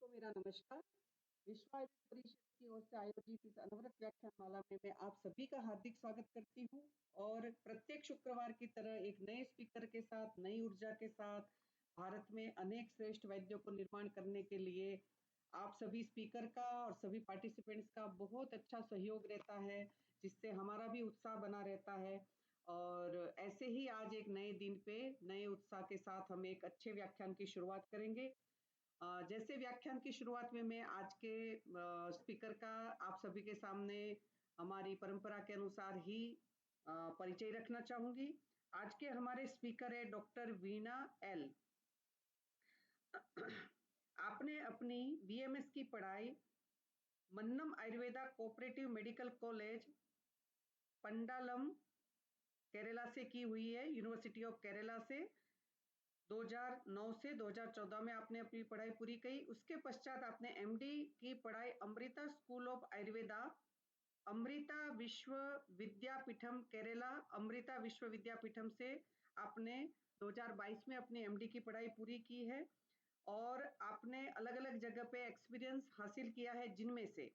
को मेरा नमस्कार। विश्व आयुर्वेद परिषद की ओर से आयोजित इस अनवरत व्याख्यानमाला में मैं आप सभी का हार्दिक स्वागत करती हूँ और प्रत्येक शुक्रवार की तरह एक नए स्पीकर के साथ, नई ऊर्जा के साथ भारत में अनेक श्रेष्ठ वैद्यों को निर्माण करने के लिए आप सभी स्पीकर का और सभी पार्टिसिपेंट्स का बहुत अच्छा सहयोग रहता है, जिससे हमारा भी उत्साह बना रहता है। और ऐसे ही आज एक नए दिन पे नए उत्साह के साथ हम एक अच्छे व्याख्यान की शुरुआत करेंगे। जैसे व्याख्यान की शुरुआत में मैं आज के स्पीकर का आप सभी के सामने हमारी परंपरा के अनुसार ही परिचय रखना चाहूंगी। आज के हमारे स्पीकर है डॉक्टर वीणा एल। आपने अपनी बीएमएस की पढ़ाई Mannam Ayurveda cooperative medical college Pandalam Kerala से की हुई है, यूनिवर्सिटी ऑफ केरला से। 2009 से 2014 में आपने अपनी पढ़ाई पूरी की। उसके पश्चात आपने एमडी की पढ़ाई अमृता स्कूल ऑफ आयुर्वेदा, अमृता विश्व विद्यापीठम केरला, अमृता विश्व विद्यापीठम से आपने 2022 में अपनी एमडी की पढ़ाई पूरी की है। और आपने अलग अलग जगह पे एक्सपीरियंस हासिल किया है, जिनमें से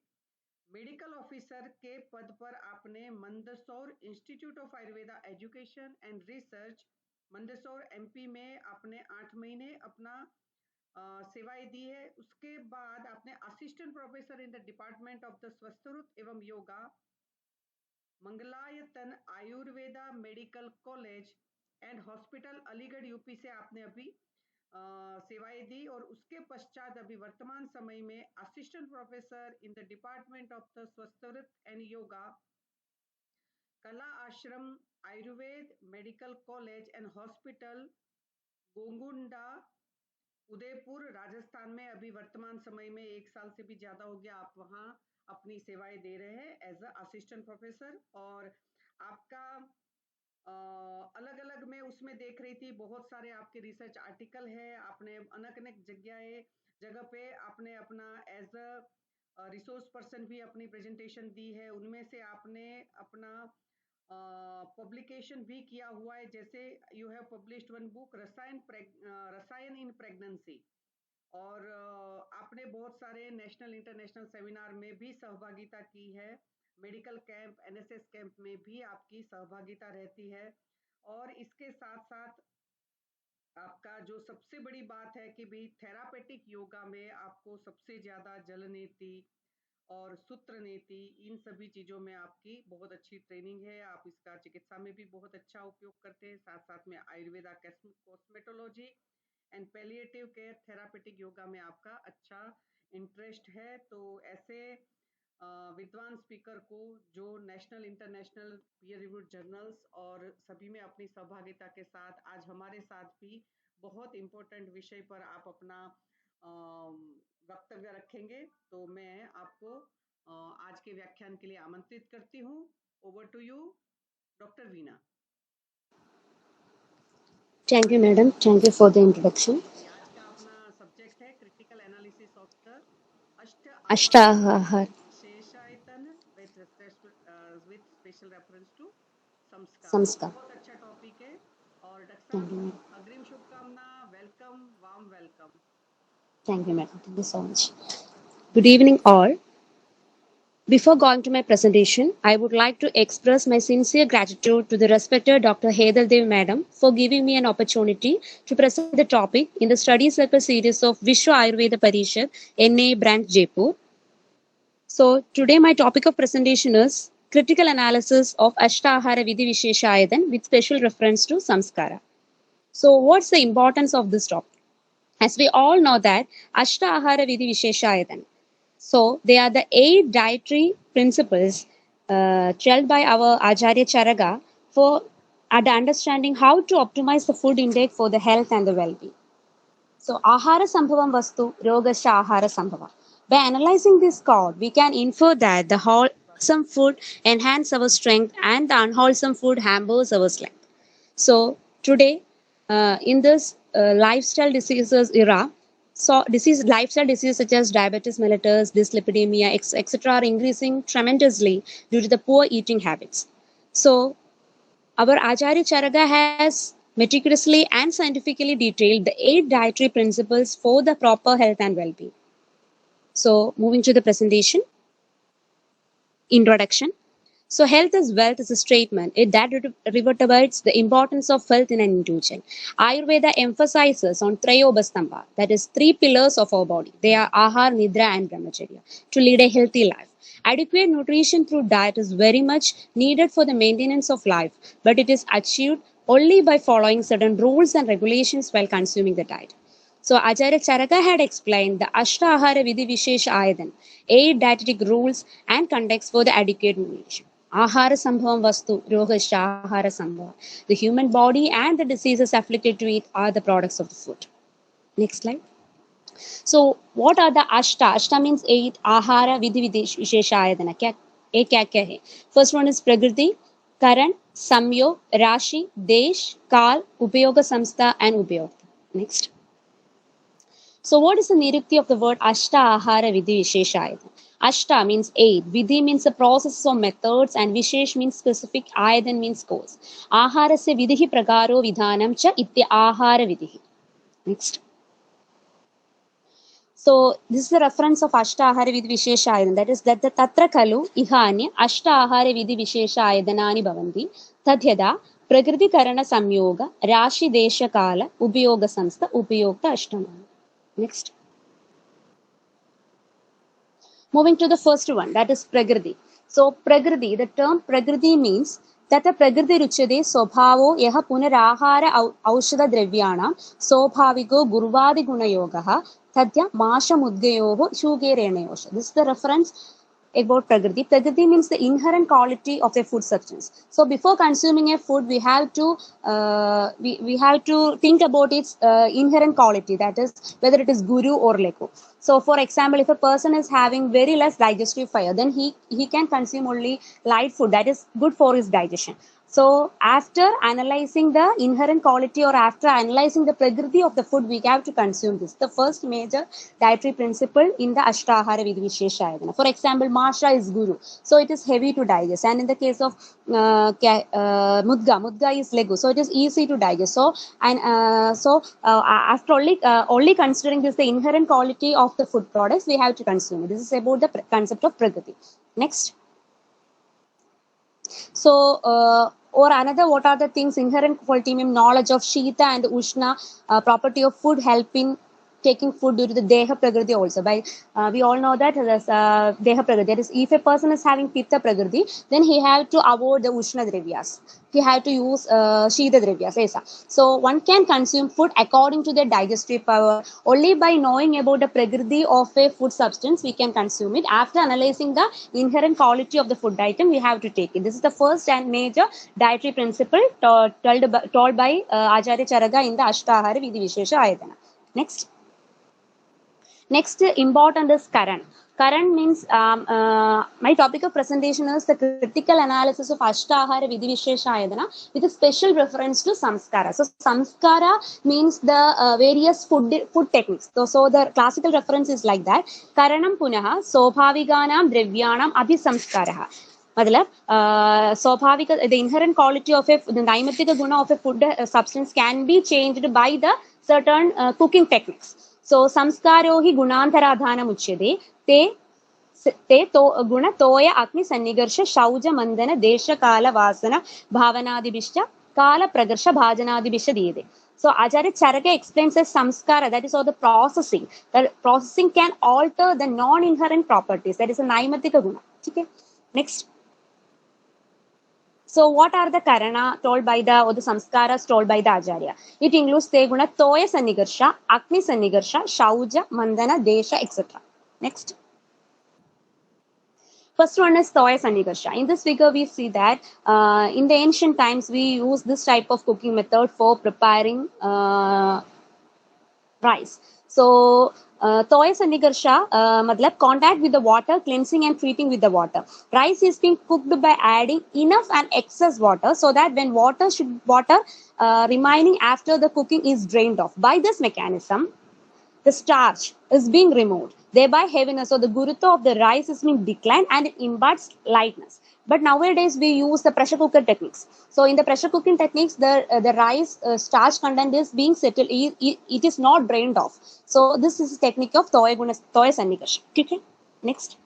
मेडिकल ऑफिसर के पद पर आपने Mandsaur institute of Ayurveda education and research Mandsaur MP में आपने 8 महीने अपना सेवाएं दी है। उसके बाद आपने assistant professor in the department of the Swasthavritta एवं yoga Mangalayatan Ayurveda medical college and hospital Aligarh UP से आपने अभी सेवाएं दी। और उसके पश्चात अभी वर्तमान समय में assistant professor in the department of the Swasthavritta and yoga Kala Ashram Ayurved medical college and hospital Gogunda Udaipur Rajasthan में अभी वर्तमान समय में 1 साल से भी ज्यादा हो गया आप वहां अपनी सेवाएं दे रहे हैं एज अ असिस्टेंट प्रोफेसर। और आपका अलग अलग मैं उसमें देख रही थी, बहुत सारे आपके रिसर्च आर्टिकल है। आपने अनेक अनेक जगह पे आपने अपना एज अ रिसोर्स पर्सन भी अपनी प्रेजेंटेशन दी है। उनमें से आपने अपना पब्लिकेशन भी किया हुआ है, जैसे you have published one book रसायन इन प्रेगनेंसी। और आपने बहुत सारे नेशनल इंटरनेशनल सेमिनार में भी सहभागिता की है। मेडिकल कैंप एनएसएस कैंप में भी आपकी सहभागिता रहती है। और इसके साथ साथ आपका जो सबसे बड़ी बात है कि भी थेरापेटिक योगा में आपको सबसे ज्यादा जल नीति और सूत्र नीति, इन सभी चीजों में आपकी बहुत अच्छी ट्रेनिंग है। आप इसका चिकित्सा में भी बहुत अच्छा उपयोग करते हैं। साथ साथ में Ayurveda cosmetology and palliative care therapeutic yoga में आपका अच्छा इंटरेस्ट है। तो ऐसे विद्वान स्पीकर को जो national international peer reviewed journals और सभी में अपनी सहभागिता के साथ आज हमारे साथ भी बहुत इम्पोर्टेंट विषय पर आप अपना वक्तव्य रखेंगे, तो मैं आपको आज के व्याख्यान के लिए आमंत्रित करती हूँ। Over to you doctor Veena. Thank you, madam. Thank you for the introduction. आज का अपना सब्जेक्ट है critical analysis of the Ashta Ashtahar. Sheshayatan with special reference to Sanskar. Samskar. बहुत अच्छा टॉपिक है। और डॉक्टर Thank you, साहब, madam. अग्रिम शुभकामना, welcome, warm welcome. Thank you, madam. Thank you so much. Good evening, all. Before going to my presentation, I would like to express my sincere gratitude to the respected Dr. Hedal Dev Madam for giving me an opportunity to present the topic in the study circle series of Vishwa Ayurveda Parishad, NA branch Jaipur. So today my topic of presentation is critical analysis of Ashtahara Vidhi Visheshayadan with special reference to Samskara. So what's the importance of this topic? As we all know that Ashtahara Vidhi Visheshayadan. So they are the 8 dietary principles held by our Acharya Charaga for the understanding how to optimize the food intake for the health and the well-being. So, Ahara Sambhavam Vastu, Rogasha Ahara Sambhava. By analyzing this code, we can infer that the wholesome food enhances our strength and the unwholesome food hampers our strength. So, today, in this lifestyle diseases era, so lifestyle diseases such as diabetes mellitus, dyslipidemia, etc., are increasing tremendously due to the poor eating habits. So, our Acharya Charaga has meticulously and scientifically detailed the 8 dietary principles for the proper health and well-being. So moving to the presentation. Introduction. So health is wealth is a statement that reiterates the importance of health in an individual. Ayurveda emphasizes on Trayobastamba, that is three pillars of our body. They are Ahar, Nidra and Brahmacharya, to lead a healthy life. Adequate nutrition through diet is very much needed for the maintenance of life, but it is achieved only by following certain rules and regulations while consuming the diet. So Acharya Charaka had explained the Ashtahara Vidhi Vishesh Ayadan, 8 dietetic rules and context for the adequate nutrition. Ahara Sambhavam Vastu, Rogasha Ahara Sambhava. The human body and the diseases afflicted to it are the products of the food. Next slide. So what are the Ashta? Ashta means 8, Ahara Vidhi Vishesha Ayadana. Kya hai? First one is Prakriti, Karan, Samyog, Rashi, Desh, Kal, Upayoga Samstha and Upayogta. Next. So what is the nirukti of the word Ashta Ahara Vidhi Visheshayana? Ashta means 8, Vidhi means the processes or methods, and Vishesh means specific, Ayadan means course. Aharasya Vidhi Pragaro Vidhanam cha itya Ahara Vidhi. Next. So this is the reference of Ashta Ahara Vidhi Visheshayana, that is that the Tatra Kalu Ihanya Ashta Ahara Vidhi Visheshayadanani Bhavanti Tadhyada Prakriti Karana Samyoga Rashi Desha Kala Upayoga Samstha Upayogta Ashtamana. Next. Moving to the first one, that is Prakriti. So Prakriti, the term Prakriti means that the Prakriti Ruchade Sobhavo Yaha Punarahara Aushada Dravyana Sobhaviko Gurvadi Gunayogaha Tadya Masha Mudgayoho Shuge Renayosha. This is the reference about Prakriti. Prakriti means the inherent quality of a food substance. So before consuming a food, we have to think about its inherent quality, that is whether it is Guru or Leku. So for example, if a person is having very less digestive fire, then he can consume only light food that is good for his digestion. So after analyzing the inherent quality or after analyzing the Prakriti of the food, we have to consume this. The first major dietary principle in the Ashtahara Vidhi Visheshayana. For example, Masha is Guru, so it is heavy to digest. And in the case of Mudga is Legu, so it is easy to digest. So after only considering this the inherent quality of the food products, we have to consume it. This is about the concept of Prakriti. Next. So, or another, what are the things? Inherent quality means knowledge of Shita and Ushna, property of food, helping taking food due to the Deha Prakriti also. We all know that Deha Prakriti. That is, if a person is having Pitta Prakriti, then he have to avoid the Ushna Dravyas. He have to use Shita Dravyas. Aisa. So one can consume food according to their digestive power. Only by knowing about the Prakriti of a food substance, we can consume it. After analyzing the inherent quality of the food item, we have to take it. This is the first and major dietary principle told by Acharya Charaka in the Ashtahara Vidhi Vishesha Ayatana. Next. Next important is Karan. Karan means, my topic of presentation is the critical analysis of Ashtahara Vidhi Vishesha Ayadana with a special reference to Samskara. So Samskara means the various food techniques. So the classical reference is like that. Karanam Punaha Sobhaviganam Drevyanam Abhisamskaraha. मतलब स्वाभाविक the inherent quality of the naimatika guna of a food substance can be changed by the certain cooking techniques. So samskaro hi gunantaradhanam uchyate te to guna toya agni sannigarsha shauja mandana desha kala vasana bhavanadibishya kala pragarsha bhajanadibishya diyede. So Acharya Charaka explains as samskara, that is all the processing. The processing can alter the non-inherent properties, that is a naimatika guna. Okay. Next. So what are the karana told by the samskaras told by the Acharya? It includes te guna toya sannigarsha, agni sannigarsha, shauja, mandana, desha, etc. Next. First one is toya sannigarsha. In this figure, we see that in the ancient times, we use this type of cooking method for preparing rice. So toya sannigarsha, matlab contact with the water, cleansing and treating with the water. Rice is being cooked by adding enough and excess water so that when water remaining after the cooking is drained off. By this mechanism, the starch is being removed. thereby heaviness. So the gurutva of the rice is being declined and it imparts lightness. But nowadays we use the pressure cooker techniques. So in the pressure cooking techniques, the rice starch content is being settled. It is not drained off. So this is a technique of Toya Sannikarsa. Okay. Next.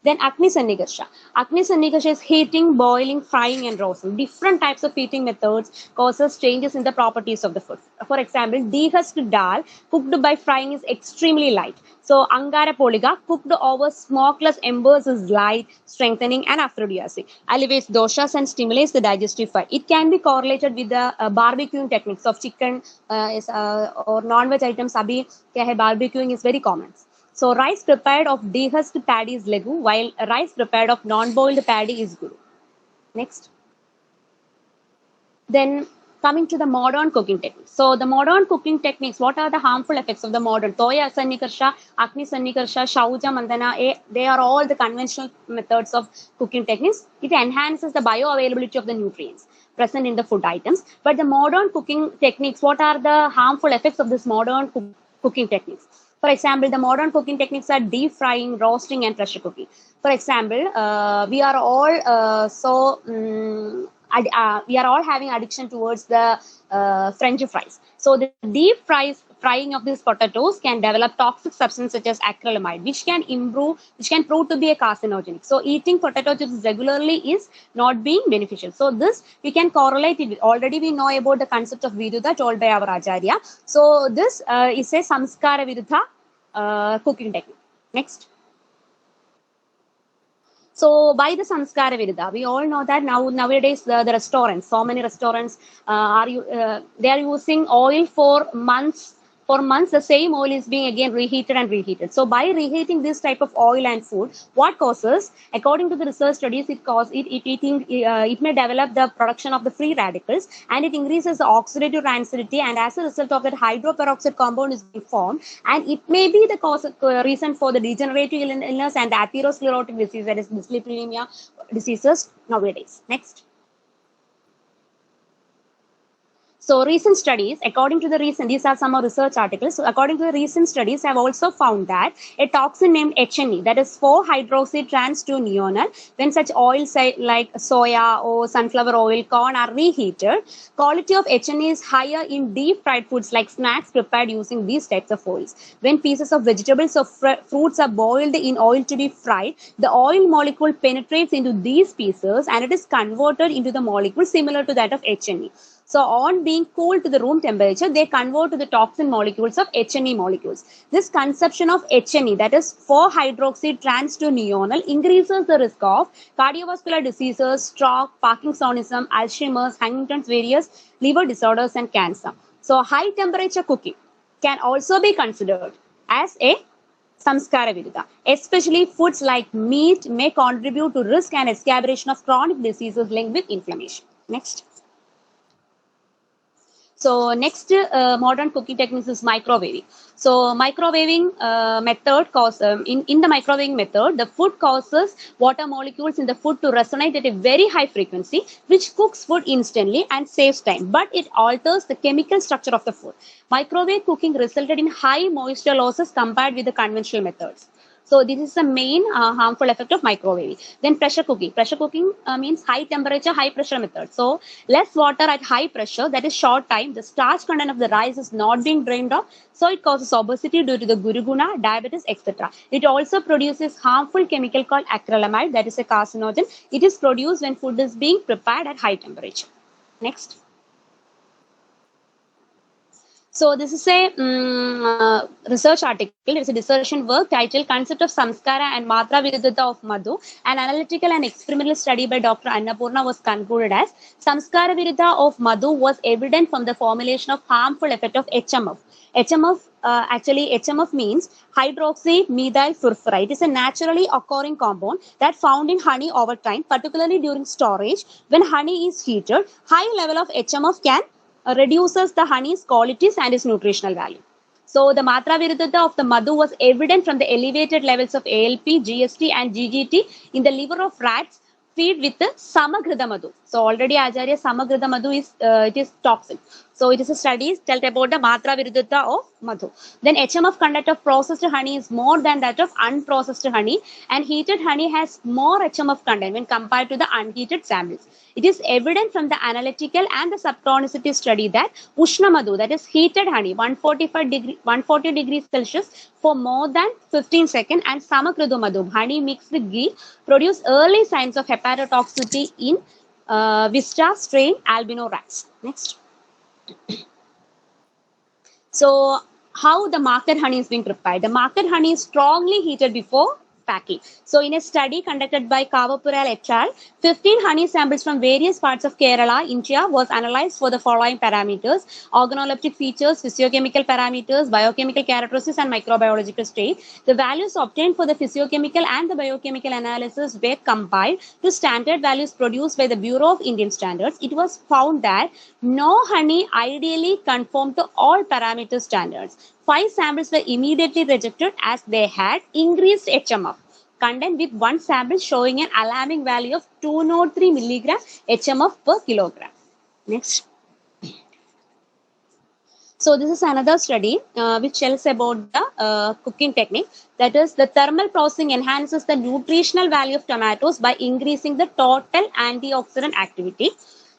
Then Agni Sannikarsa. Agni Sannikarsa is heating, boiling, frying, and roasting. Different types of heating methods causes changes in the properties of the food. For example, dehusked dal cooked by frying is extremely light. So Angara Poliga cooked over smokeless embers is light, strengthening, and aphrodisiac. Alleviates doshas and stimulates the digestive fire. It can be correlated with the barbecuing techniques of chicken or non-veg items. Abhi kya hai, barbecuing is very common. So rice prepared of dehusked paddy is legu, while rice prepared of non-boiled paddy is guru. Next. Then coming to the modern cooking techniques. So the modern cooking techniques, what are the harmful effects of the modern? Toya Sannikarsa, Agni Sannikarsa, Shauja Mandana, they are all the conventional methods of cooking techniques. It enhances the bioavailability of the nutrients present in the food items. But the modern cooking techniques, what are the harmful effects of this modern cooking techniques? For example, the modern cooking techniques are deep frying, roasting, and pressure cooking. For example, we are all we are all having addiction towards the French fries. So the deep frying of these potatoes can develop toxic substance such as acrylamide, which can prove to be a carcinogenic. So eating potato chips regularly is not being beneficial. So this we can correlate it with. Already we know about the concept of Viruddha told by our Acharya. So this is a Samskara Viruddha cooking technique. Next. So by the Samskara Viruddha, we all know that nowadays the restaurants, so many restaurants they are using oil for months. For months, the same oil is being again reheated and reheated. So by reheating this type of oil and food, what causes? According to the research studies, it may develop the production of the free radicals, and it increases the oxidative rancidity, and as a result of that, hydroperoxide compound is being formed, and it may be the reason for the degenerative illness and the atherosclerotic disease, that is dyslipidemia diseases nowadays. Next. So recent studies, these are some of research articles. So according to the recent studies, have also found that a toxin named HNE, that is 4-hydroxy trans-2-neonal, when such oils like soya or sunflower oil, corn are reheated, quality of HNE is higher in deep fried foods like snacks prepared using these types of oils. When pieces of vegetables or fruits are boiled in oil to be fried, the oil molecule penetrates into these pieces and it is converted into the molecule similar to that of HNE. So on being cooled to the room temperature, they convert to the toxin molecules of HNE molecules. This consumption of HNE, that is 4-hydroxy trans-2-neonal, increases the risk of cardiovascular diseases, stroke, Parkinsonism, Alzheimer's, Huntington's, various liver disorders, and cancer. So high temperature cooking can also be considered as a Samskara Viruddha. Especially foods like meat may contribute to risk and exacerbation of chronic diseases linked with inflammation. Next. So next modern cooking techniques is microwaving. So microwaving method in the microwaving method, the food causes water molecules in the food to resonate at a very high frequency, which cooks food instantly and saves time, but it alters the chemical structure of the food. Microwave cooking resulted in high moisture losses compared with the conventional methods. So this is the main harmful effect of microwaving. Then pressure cooking. Pressure cooking means high temperature, high pressure method. So less water at high pressure, that is short time. The starch content of the rice is not being drained off. So it causes obesity due to the guruguna, diabetes, etc. It also produces harmful chemical called acrylamide, that is a carcinogen. It is produced when food is being prepared at high temperature. Next. So this is a research article. It's a dissertation work titled Concept of Samskara and Matra Viruddha of Madhu. An analytical and experimental study by Dr. Annapurna was concluded as Samskara Viruddha of Madhu was evident from the formulation of harmful effect of HMF. HMF means hydroxy methyl furfural. It is a naturally occurring compound that found in honey over time, particularly during storage. When honey is heated, high level of HMF can reduces the honey's qualities and its nutritional value. So the Matra Viruddha of the Madhu was evident from the elevated levels of ALP, GST and GGT in the liver of rats feed with the Samagrita Madhu. So already Acharya Samagrita Madhu is it is toxic. So it is a study tell about the Matra Viruddhata of Madhu. Then HMF content of processed honey is more than that of unprocessed honey, and heated honey has more HMF content when compared to the unheated samples. It is evident from the analytical and the subtonicity study that Ushna Madhu, that is heated honey, 140 degrees Celsius for more than 15 seconds, and Samakrito Madhu, honey mixed with ghee, produce early signs of hepatotoxicity in Vista strain albino rats. Next. So, how the market honey is being prepared? The market honey is strongly heated before packing. So, in a study conducted by Kavapural et al., 15 honey samples from various parts of Kerala, India, was analyzed for the following parameters: organoleptic features, physiochemical parameters, biochemical characteristics, and microbiological state. The values obtained for the physiochemical and the biochemical analysis were compiled to standard values produced by the Bureau of Indian Standards. It was found that no honey ideally conformed to all parameter standards. 5 samples were immediately rejected as they had increased HMF content, with one sample showing an alarming value of 203 milligram HMF per kilogram. Next. So this is another study which tells about the cooking technique. That is, the thermal processing enhances the nutritional value of tomatoes by increasing the total antioxidant activity.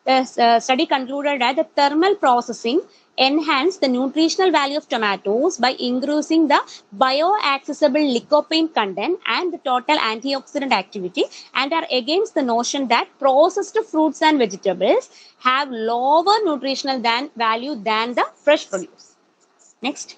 The study concluded that the thermal processing enhance the nutritional value of tomatoes by increasing the bioaccessible lycopene content and the total antioxidant activity, and are against the notion that processed fruits and vegetables have lower nutritional value than the fresh produce. Next.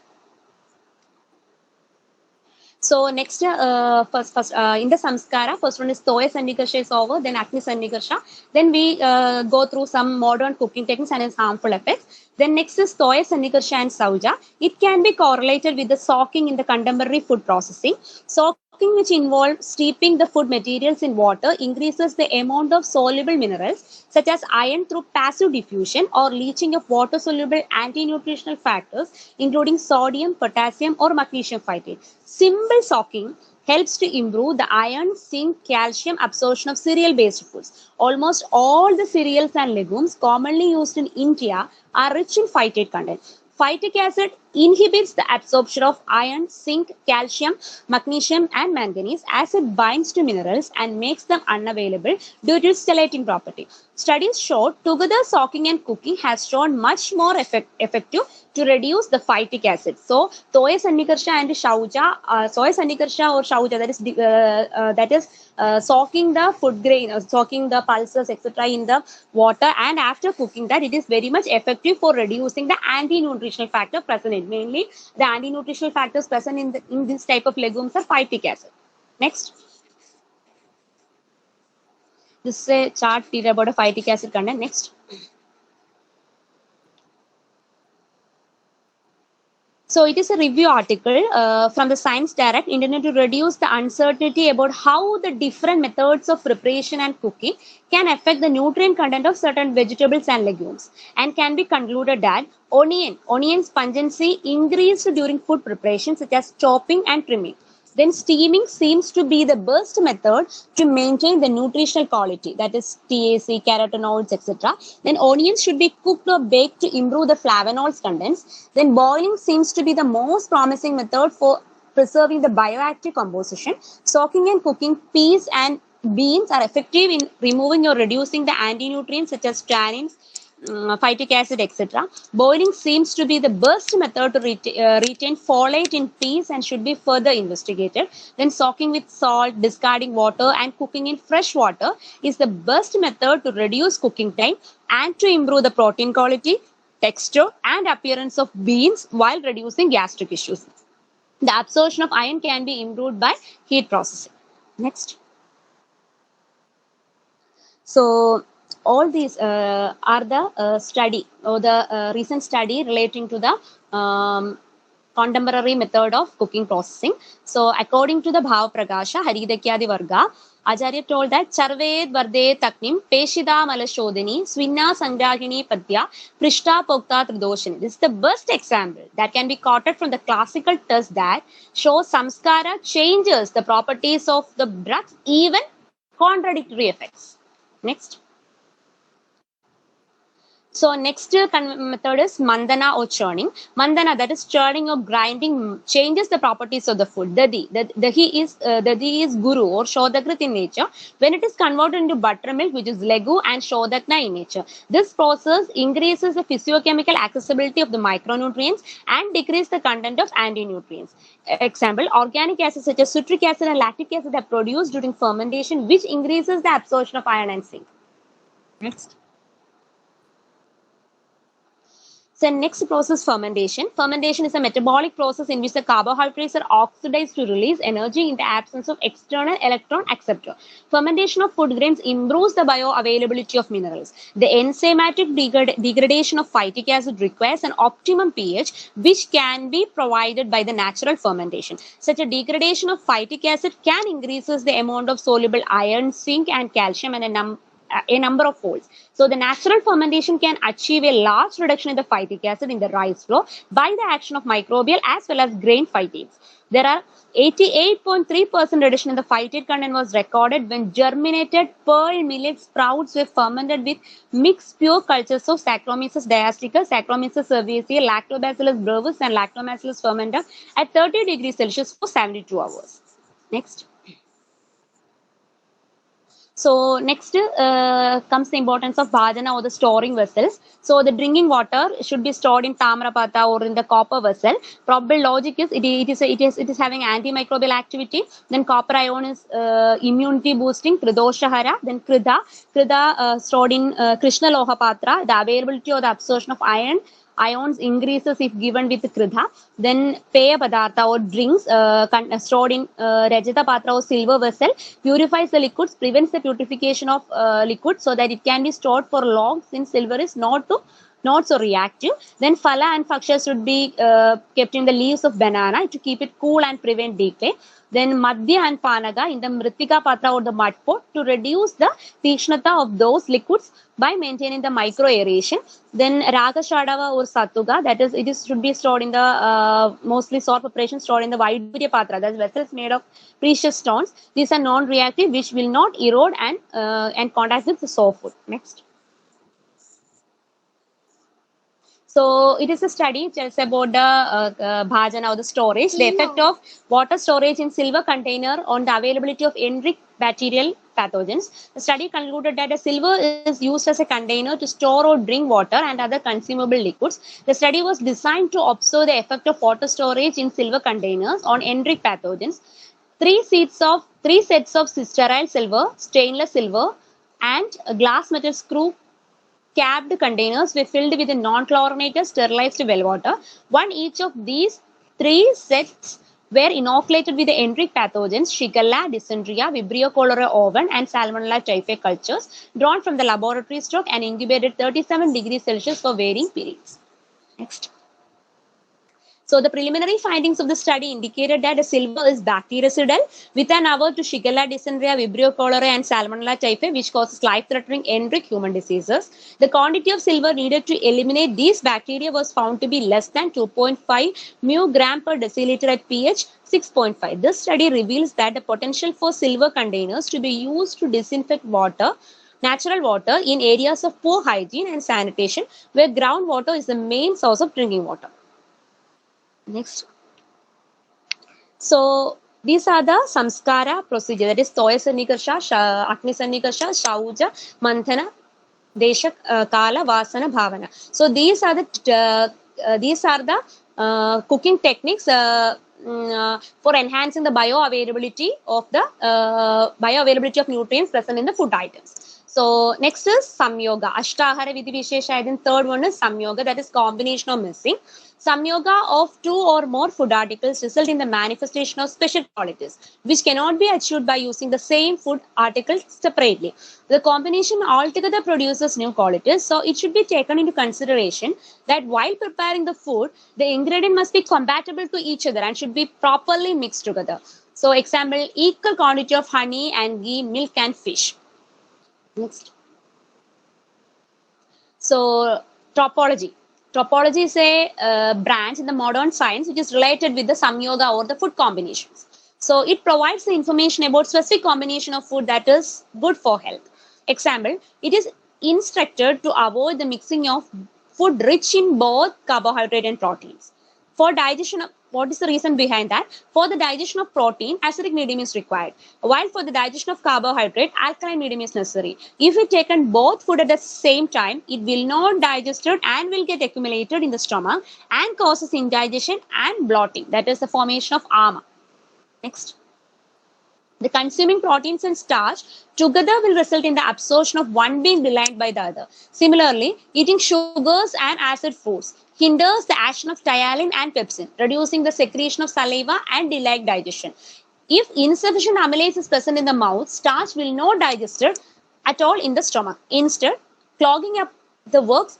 So next, first in the Samskara, first one is Toya Sannikarsha is over, then Agni Sannikarsha. Then we go through some modern cooking techniques and its harmful effects. Then next is Toya Sannikarsha and Sauja. It can be correlated with the soaking in the contemporary food processing. Soaking, which involves steeping the food materials in water, increases the amount of soluble minerals such as iron through passive diffusion or leaching of water-soluble anti-nutritional factors, including sodium, potassium, or magnesium phytate. Simple soaking helps to improve the iron, zinc, calcium absorption of cereal-based foods. Almost all the cereals and legumes commonly used in India are rich in phytate content. Phytic acid inhibits the absorption of iron, zinc, calcium, magnesium, and manganese as it binds to minerals and makes them unavailable due to its chelating property. Studies show together soaking and cooking has shown much more effective to reduce the phytic acid. So, Toya Sannikarsha and Sauja, Soya Sannikarsha or Sauja, that is soaking the food grain, soaking the pulses, etc. in the water, and after cooking that, it is very much effective for reducing the anti-nutritional factor present in. Mainly, the anti-nutritional factors present in this type of legumes are phytic acid. Next. This is a chart here about a phytic acid content. Next. So it is a review article from the Science Direct intended to reduce the uncertainty about how the different methods of preparation and cooking can affect the nutrient content of certain vegetables and legumes, and can be concluded that onion's pungency increased during food preparation such as chopping and trimming. Then steaming seems to be the best method to maintain the nutritional quality, that is TAC, carotenoids, etc. Then onions should be cooked or baked to improve the flavonols contents. Then boiling seems to be the most promising method for preserving the bioactive composition. Soaking and cooking peas and beans are effective in removing or reducing the anti-nutrients such as tannins, phytic acid, etc. Boiling seems to be the best method to retain folate in peas and should be further investigated. Then soaking with salt, discarding water, and cooking in fresh water is the best method to reduce cooking time and to improve the protein quality, texture, and appearance of beans while reducing gastric issues. The absorption of iron can be improved by heat processing. Next. So, all these are the study or the recent study relating to the contemporary method of cooking processing. So, according to the Bhava Prakasha, Haridakyadi Varga, Acharya told that Charved Varde Taknim, Peshida Malashodini, Swinna Sangrahini Padya, Prishta Pokta Tridoshini. This is the best example that can be quoted from the classical test that shows samskara changes the properties of the drugs, even contradictory effects. Next. So next method is mandana or churning. Mandana, that is churning or grinding, changes the properties of the food. Dahi is guru or shodakrit in nature. When it is converted into buttermilk, which is legu and shodakna in nature. This process increases the physiochemical accessibility of the micronutrients and decreases the content of anti-nutrients. Example, organic acids such as citric acid and lactic acid are produced during fermentation, which increases the absorption of iron and zinc. Next. So next process, fermentation. Fermentation is a metabolic process in which the carbohydrates are oxidized to release energy in the absence of external electron acceptor. Fermentation of food grains improves the bioavailability of minerals. The enzymatic degradation of phytic acid requires an optimum pH, which can be provided by the natural fermentation. Such a degradation of phytic acid can increase the amount of soluble iron, zinc, and calcium and a number of folds. So the natural fermentation can achieve a large reduction in the phytic acid in the rice flour by the action of microbial as well as grain phytates. There are 88.3% reduction in the phytate content was recorded when germinated pearl millet sprouts were fermented with mixed pure cultures of Saccharomyces diastica, Saccharomyces cerevisiae, Lactobacillus brevis, and Lactobacillus fermentum at 30 degrees Celsius for 72 hours. Next. So next comes the importance of bhajana or the storing vessels. So the drinking water should be stored in tamrapata or in the copper vessel. Probable logic is it is having antimicrobial activity. Then copper ion is immunity boosting, kridoshahara. Then krida stored in krishna loha patra. The availability or the absorption of ions increases if given with kridha. Then peya padartha or drinks stored in rajata patra or silver vessel purifies the liquids, prevents the purification of liquid so that it can be stored for long since silver is not so reactive. Then phala and faksha should be kept in the leaves of banana to keep it cool and prevent decay. Then madhya and panaga in the mritika patra or the mud pot to reduce the tikshnata of those liquids by maintaining the micro aeration. Then raga shadava or satuga, that is, should be stored in the mostly salt preparation stored in the vaidurya patra, that is vessels made of precious stones. These are non-reactive, which will not erode and contact with the soft food. Next. So it is a study just about the bhajana or the storage, the effect of water storage in silver container on the availability of enteric bacterial pathogens. The study concluded that the silver is used as a container to store or drink water and other consumable liquids. The study was designed to observe the effect of water storage in silver containers on enteric pathogens. Three sets of sterile silver, stainless silver, and glass metal screw capped containers were filled with a non-chlorinated sterilized well water. One each of these three sets were inoculated with the enteric pathogens Shigella, Dysentery, Vibrio cholerae ovum, and Salmonella typhi cultures drawn from the laboratory stock and incubated 37 degrees Celsius for varying periods. Next. So the preliminary findings of the study indicated that the silver is bactericidal with an hour to Shigella, Dysentery, Vibrio cholerae, and Salmonella typhi, which causes life-threatening enteric human diseases. The quantity of silver needed to eliminate these bacteria was found to be less than 2.5 μg per deciliter at pH 6.5. This study reveals that the potential for silver containers to be used to disinfect natural water in areas of poor hygiene and sanitation, where groundwater is the main source of drinking water. Next. So these are the samskara procedure, that is toya sannikarsha, agni sannikarsha, shauja, manthana, deshak, kala, vasana, bhavana. So these are the cooking techniques for enhancing the bioavailability of nutrients present in the food items. So next is samyoga, ashtahara vidhi vishesha. Then third one is samyoga, that is combination of mixing. Samyoga of two or more food articles result in the manifestation of special qualities, which cannot be achieved by using the same food article separately. The combination altogether produces new qualities, so it should be taken into consideration that while preparing the food, the ingredient must be compatible to each other and should be properly mixed together. So example, equal quantity of honey and ghee, milk and fish. Next. So topology. Topology is a branch in the modern science which is related with the samyoga or the food combinations. So it provides the information about specific combination of food that is good for health. Example, it is instructed to avoid the mixing of food rich in both carbohydrate and proteins. For digestion of, what is the reason behind that? For the digestion of protein, acidic medium is required, while for the digestion of carbohydrate, alkaline medium is necessary. If we taken both food at the same time, it will not digested and will get accumulated in the stomach and causes indigestion and bloating. That is the formation of ama. Next. The consuming proteins and starch together will result in the absorption of one being reliant by the other. Similarly, eating sugars and acid foods hinders the action of ptyalin and pepsin, reducing the secretion of saliva and delaying digestion. If insufficient amylase is present in the mouth, starch will not digest it at all in the stomach. Instead, clogging up the works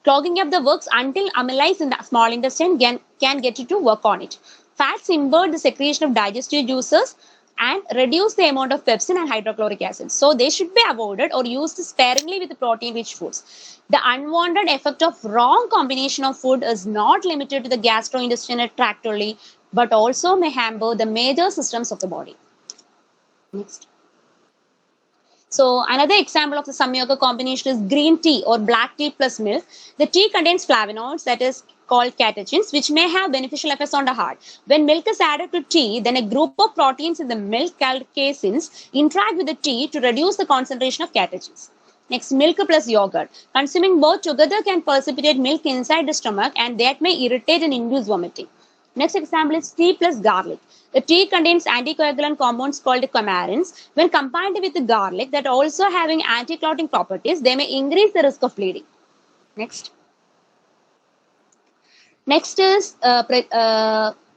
until amylase in the small intestine can get it to work on it. Fats invert the secretion of digestive juices and reduce the amount of pepsin and hydrochloric acid. So they should be avoided or used sparingly with protein-rich foods. The unwanted effect of wrong combination of food is not limited to the gastrointestinal tract only, but also may hamper the major systems of the body. Next. So another example of the Samyoga combination is green tea or black tea plus milk. The tea contains flavonoids, that is called catechins, which may have beneficial effects on the heart. When milk is added to tea, then a group of proteins in the milk called caseins interact with the tea to reduce the concentration of catechins. Next, milk plus yogurt. Consuming both together can precipitate milk inside the stomach and that may irritate and induce vomiting. Next example is tea plus garlic. The tea contains anticoagulant compounds called coumarins. When combined with the garlic that also having anti-clotting properties, they may increase the risk of bleeding. Next. Next is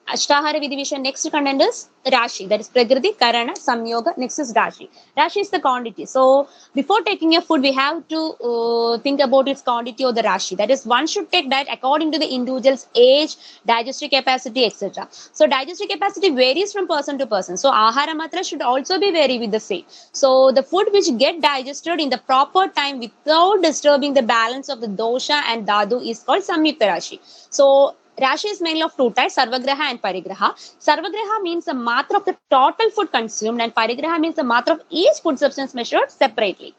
Ashtahara Vidhivishan. Next content is Rashi, that is Prakriti, Karana, Samyoga. Next is Rashi. Rashi is the quantity. So before taking a food, we have to think about its quantity or the Rashi. That is, one should take diet according to the individual's age, digestive capacity, etc. So digestive capacity varies from person to person. So Ahara Matra should also be vary with the same. So the food which get digested in the proper time without disturbing the balance of the dosha and dhatu is called Samyukta Rashi. So Rashi is mainly of two types, Sarvagraha and Parigraha. Sarvagraha means the matra of the total food consumed and Parigraha means the matra of each food substance measured separately.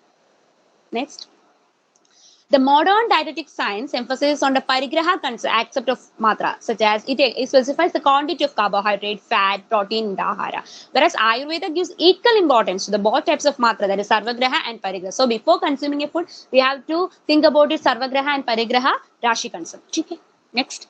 Next. The modern dietetic science emphasizes on the Parigraha concept of matra, such as it specifies the quantity of carbohydrate, fat, protein in the ahara. Whereas Ayurveda gives equal importance to the both types of matra, that is Sarvagraha and Parigraha. So before consuming a food, we have to think about it Sarvagraha and Parigraha Rashi concept. Okay. Next.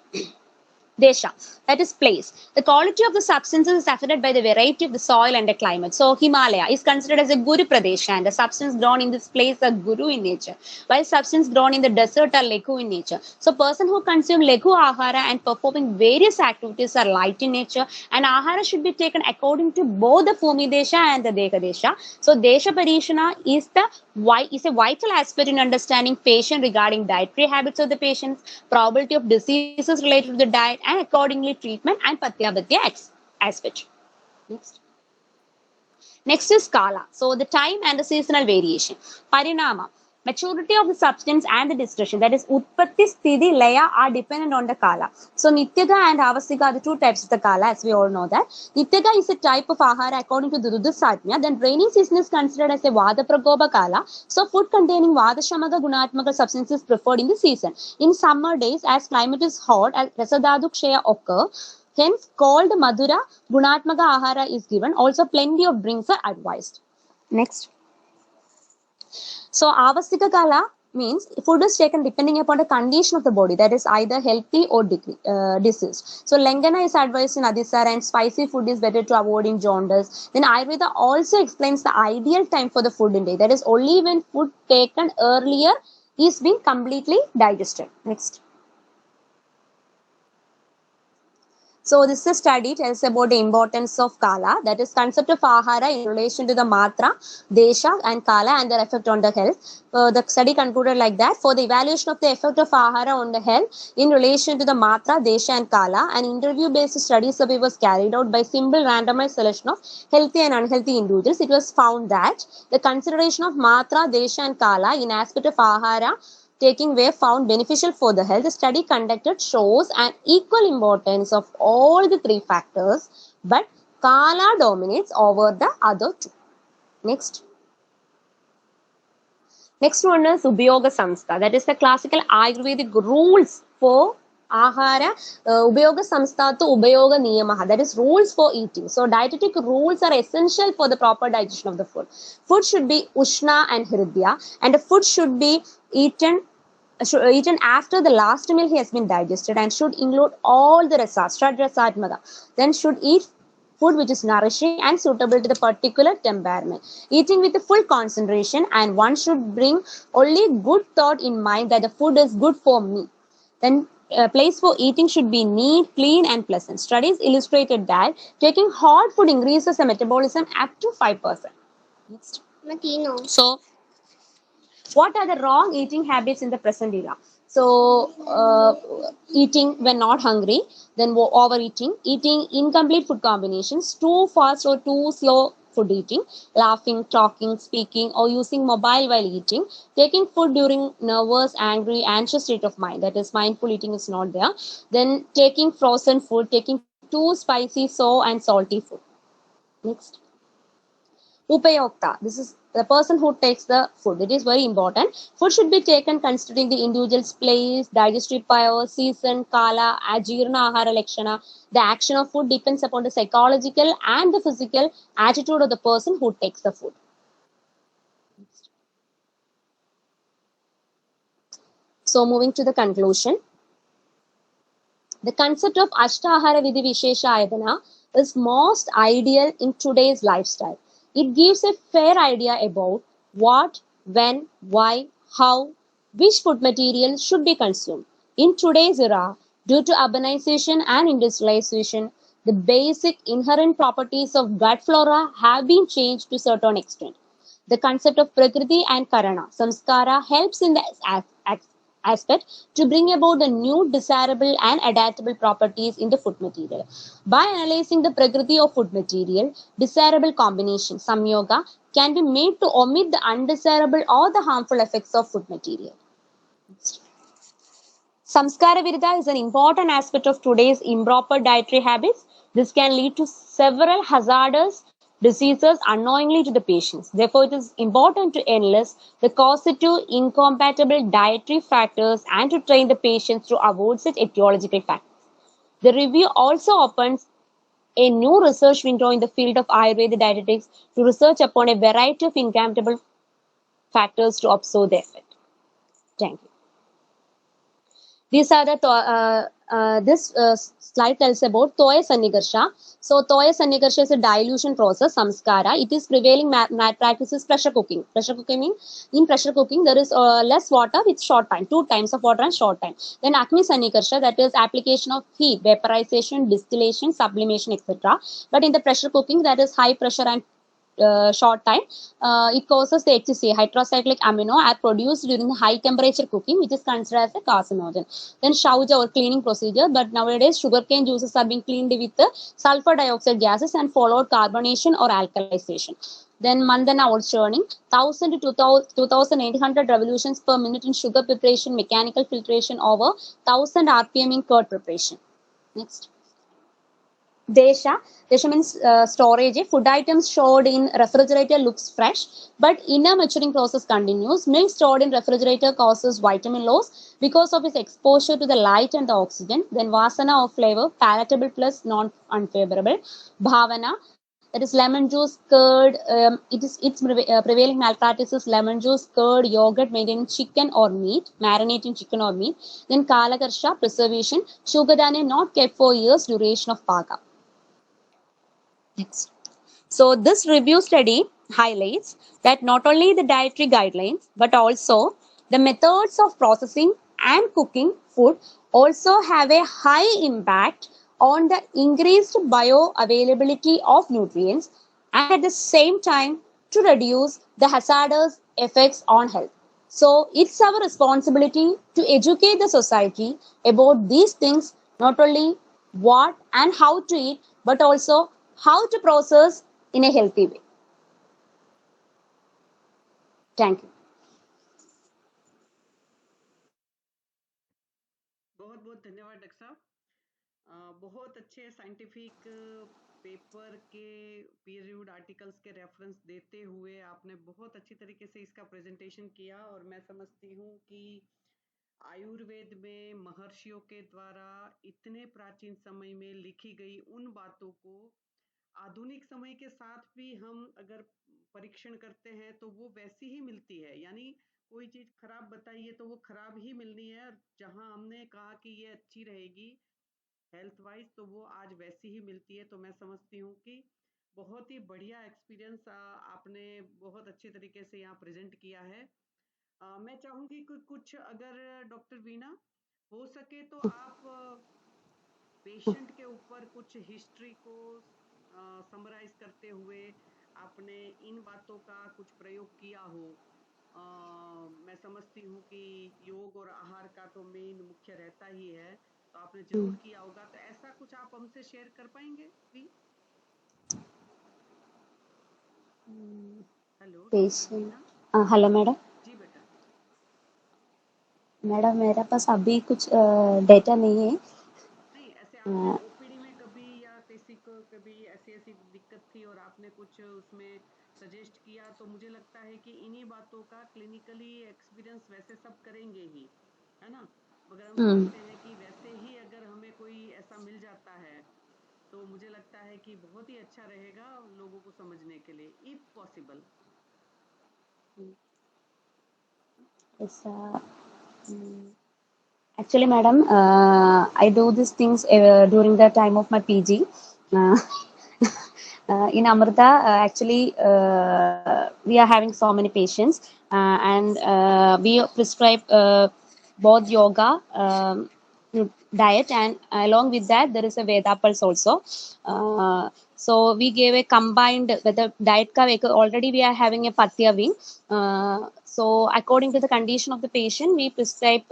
Desha, that is place. The quality of the substances is affected by the variety of the soil and the climate. So Himalaya is considered as a Guru Pradesha and the substance grown in this place are Guru in nature, while substance grown in the desert are Lekhu in nature. So person who consume Lekhu Ahara and performing various activities are light in nature, and Ahara should be taken according to both the Bhumi Desha and the Dekha Desha. So Desha Parishana is a vital aspect in understanding patient regarding dietary habits of the patients, probability of diseases related to the diet, and accordingly treatment and Patyabhatya aspect. Next is Kala. So the time and the seasonal variation. Parinama. Maturity of the substance and the discretion, that is Utpatti, Sthiti, Laya are dependent on the Kala. So Nityaga and Avastika are the two types of the Kala, as we all know that. Nityaga is a type of Ahara according to the Rudusatmya. Then rainy season is considered as a Vada Prakopa Kala. So food containing Vada Shamaga Gunatmaka substances preferred in the season. In summer days, as climate is hot, as Rasadhatu Kshaya occur, hence called Madhura Gunatmaka Ahara is given. Also plenty of drinks are advised. Next. So Avastika Kala means food is taken depending upon the condition of the body, that is either healthy or diseased. So Lengana is advised in Adhisara and spicy food is better to avoid in jaundice. Then Ayurveda also explains the ideal time for the food intake, that is only when food taken earlier is being completely digested. Next. So this study tells about the importance of Kala, that is concept of Ahara in relation to the Matra, Desha and Kala and their effect on the health. The study concluded like that. For the evaluation of the effect of Ahara on the health in relation to the Matra, Desha and Kala, an interview-based study survey was carried out by simple randomized selection of healthy and unhealthy individuals. It was found that the consideration of Matra, Desha and Kala in aspect of Ahara taking were found beneficial for the health. The study conducted shows an equal importance of all the three factors, but Kala dominates over the other two. Next. Next one is Ubyoga Samstha. That is the classical Ayurvedic rules for Ahara. Ubyoga Samstha to Ubyoga Niyamaha. That is rules for eating. So dietetic rules are essential for the proper digestion of the food. Food should be Ushna and Hridya, and the food should be eaten after the last meal has been digested and should include all the rasas, Shadrasatmaka. Then should eat food which is nourishing and suitable to the particular temperament. Eating with a full concentration, and one should bring only good thought in mind that the food is good for me. Then place for eating should be neat, clean and pleasant. Studies illustrated that taking hot food increases the metabolism up to 5%. Next. So what are the wrong eating habits in the present era? So eating when not hungry, then overeating, eating incomplete food combinations, too fast or too slow food eating, laughing, talking, speaking or using mobile while eating, taking food during nervous, angry, anxious state of mind, that is mindful eating is not there, then taking frozen food, taking too spicy, sour and salty food. Next. Upayokta. This is the person who takes the food. It is very important. Food should be taken considering the individual's place, digestive power, season, kala, ajirna, ahara, lakshana. The action of food depends upon the psychological and the physical attitude of the person who takes the food. So moving to the conclusion. The concept of Ashtahara Vidhi Vishesha Ayadana is most ideal in today's lifestyle. It gives a fair idea about what, when, why, how, which food material should be consumed. In today's era, due to urbanization and industrialization, the basic inherent properties of gut flora have been changed to a certain extent. The concept of Prakriti and Karana, Samskara, helps in this aspect to bring about the new desirable and adaptable properties in the food material. By analyzing the Prakriti of food material, desirable combination, Samyoga, can be made to omit the undesirable or the harmful effects of food material. Samskara Viruddha is an important aspect of today's improper dietary habits. This can lead to several hazardous diseases unknowingly to the patients. Therefore, it is important to enlist the causative incompatible dietary factors and to train the patients to avoid such etiological factors. The review also opens a new research window in the field of Ayurveda dietetics to research upon a variety of incompatible factors to observe the effect. Thank you. These are the this slide tells about Toya Sannigarsha. So Toya Sannigarsha is a dilution process, samskara. It is prevailing math practice is pressure cooking. Pressure cooking means in pressure cooking there is less water with short time, 2 times of water and short time. Then Agni Sannigarsha, that is application of heat, vaporization, distillation, sublimation, etc. But in the pressure cooking, that is high pressure and short time, it causes the HCl, heterocyclic amino, are produced during the high temperature cooking, which is considered as a carcinogen. Then Shauja or cleaning procedure, but nowadays sugarcane juices are being cleaned with the sulfur dioxide gases and followed carbonation or alkalization. Then Mandana or churning, 1000 to 2800 revolutions per minute in sugar preparation, mechanical filtration over 1000 RPM in curd preparation. Next. Desha. Desha means storage. Food items stored in refrigerator looks fresh, but inner maturing process continues. Milk stored in refrigerator causes vitamin loss because of its exposure to the light and the oxygen. Then Vasana of flavor, palatable plus non-unfavorable. Bhavana, that is lemon juice, curd. Its prevailing malpractice is lemon juice, curd, yogurt made in chicken or meat, marinating chicken or meat. Then Kalakarsha, preservation, sugadane not kept for years duration of paka. Next. So this review study highlights that not only the dietary guidelines but also the methods of processing and cooking food also have a high impact on the increased bioavailability of nutrients and at the same time to reduce the hazardous effects on health. So it's our responsibility to educate the society about these things, not only what and how to eat, but also how to process in a healthy way. Thank you. बहुत बहुत धन्यवाद doctor साहब। बहुत अच्छे scientific paper के peer reviewed articles के reference देते हुए आपने बहुत अच्छी तरीके से इसका प्रेजेंटेशन किया, और मैं समझती हूँ कि आयुर्वेद में महर्षियों के द्वारा इतने प्राचीन समय में लिखी गई उन बातों को आधुनिक समय के साथ भी हम अगर परीक्षण करते हैं तो वो वैसी ही मिलती है। यानी कोई चीज खराब बताई है तो वो खराब ही मिलनी है, और जहां हमने कहा कि ये अच्छी रहेगी हेल्थ वाइज तो वो आज वैसी ही मिलती है। तो मैं समझती हूँ कि बहुत ही बढ़िया एक्सपीरियंस आपने बहुत अच्छे तरीके से यहाँ प्रेजेंट किया है। मैं चाहूंगी कि कुछ अगर डॉक्टर वीणा हो सके तो आप पेशेंट के ऊपर कुछ हिस्ट्री को समराइज करते हुए आपने इन बातों का कुछ प्रयोग किया हो। अ, मैं समझती हूँ कि योग और आहार का तो मेन मुख्य रहता ही है, तो आपने जरूर किया होगा, तो ऐसा कुछ आप हमसे शेयर कर पाएंगे please? Hello doctor Veena. Patient. Hello madam. जी बेटा। मैडम मेरे पास अभी कुछ डेटा नहीं है। नहीं, ऐसे आपने ओपीडी में कभी या किसी को कभी ऐसी ऐसी दिक्कत थी और आपने कुछ उसमें सजेस्ट किया, तो मुझे लगता है कि इन्हीं बातों का क्लिनिकली एक्सपीरियंस वैसे सब करेंगे ही, है ना? मगर हम समझते हैं कि वैसे ही अगर हमें कोई ऐसा मिल जाता है तो मुझे लगता है कि बहुत ही अच्छा रहेगा लोगों को समझने के लिए, इफ पॉसिबल। ऐसा actually madam, I do these things during the time of my PG. uh, in Amrita, actually, we are having so many patients, and we prescribe both yoga, diet, and along with that, there is a Veda Pulse also. So we gave a combined with the diet ka already we are having a Patya wing. So according to the condition of the patient, we prescribe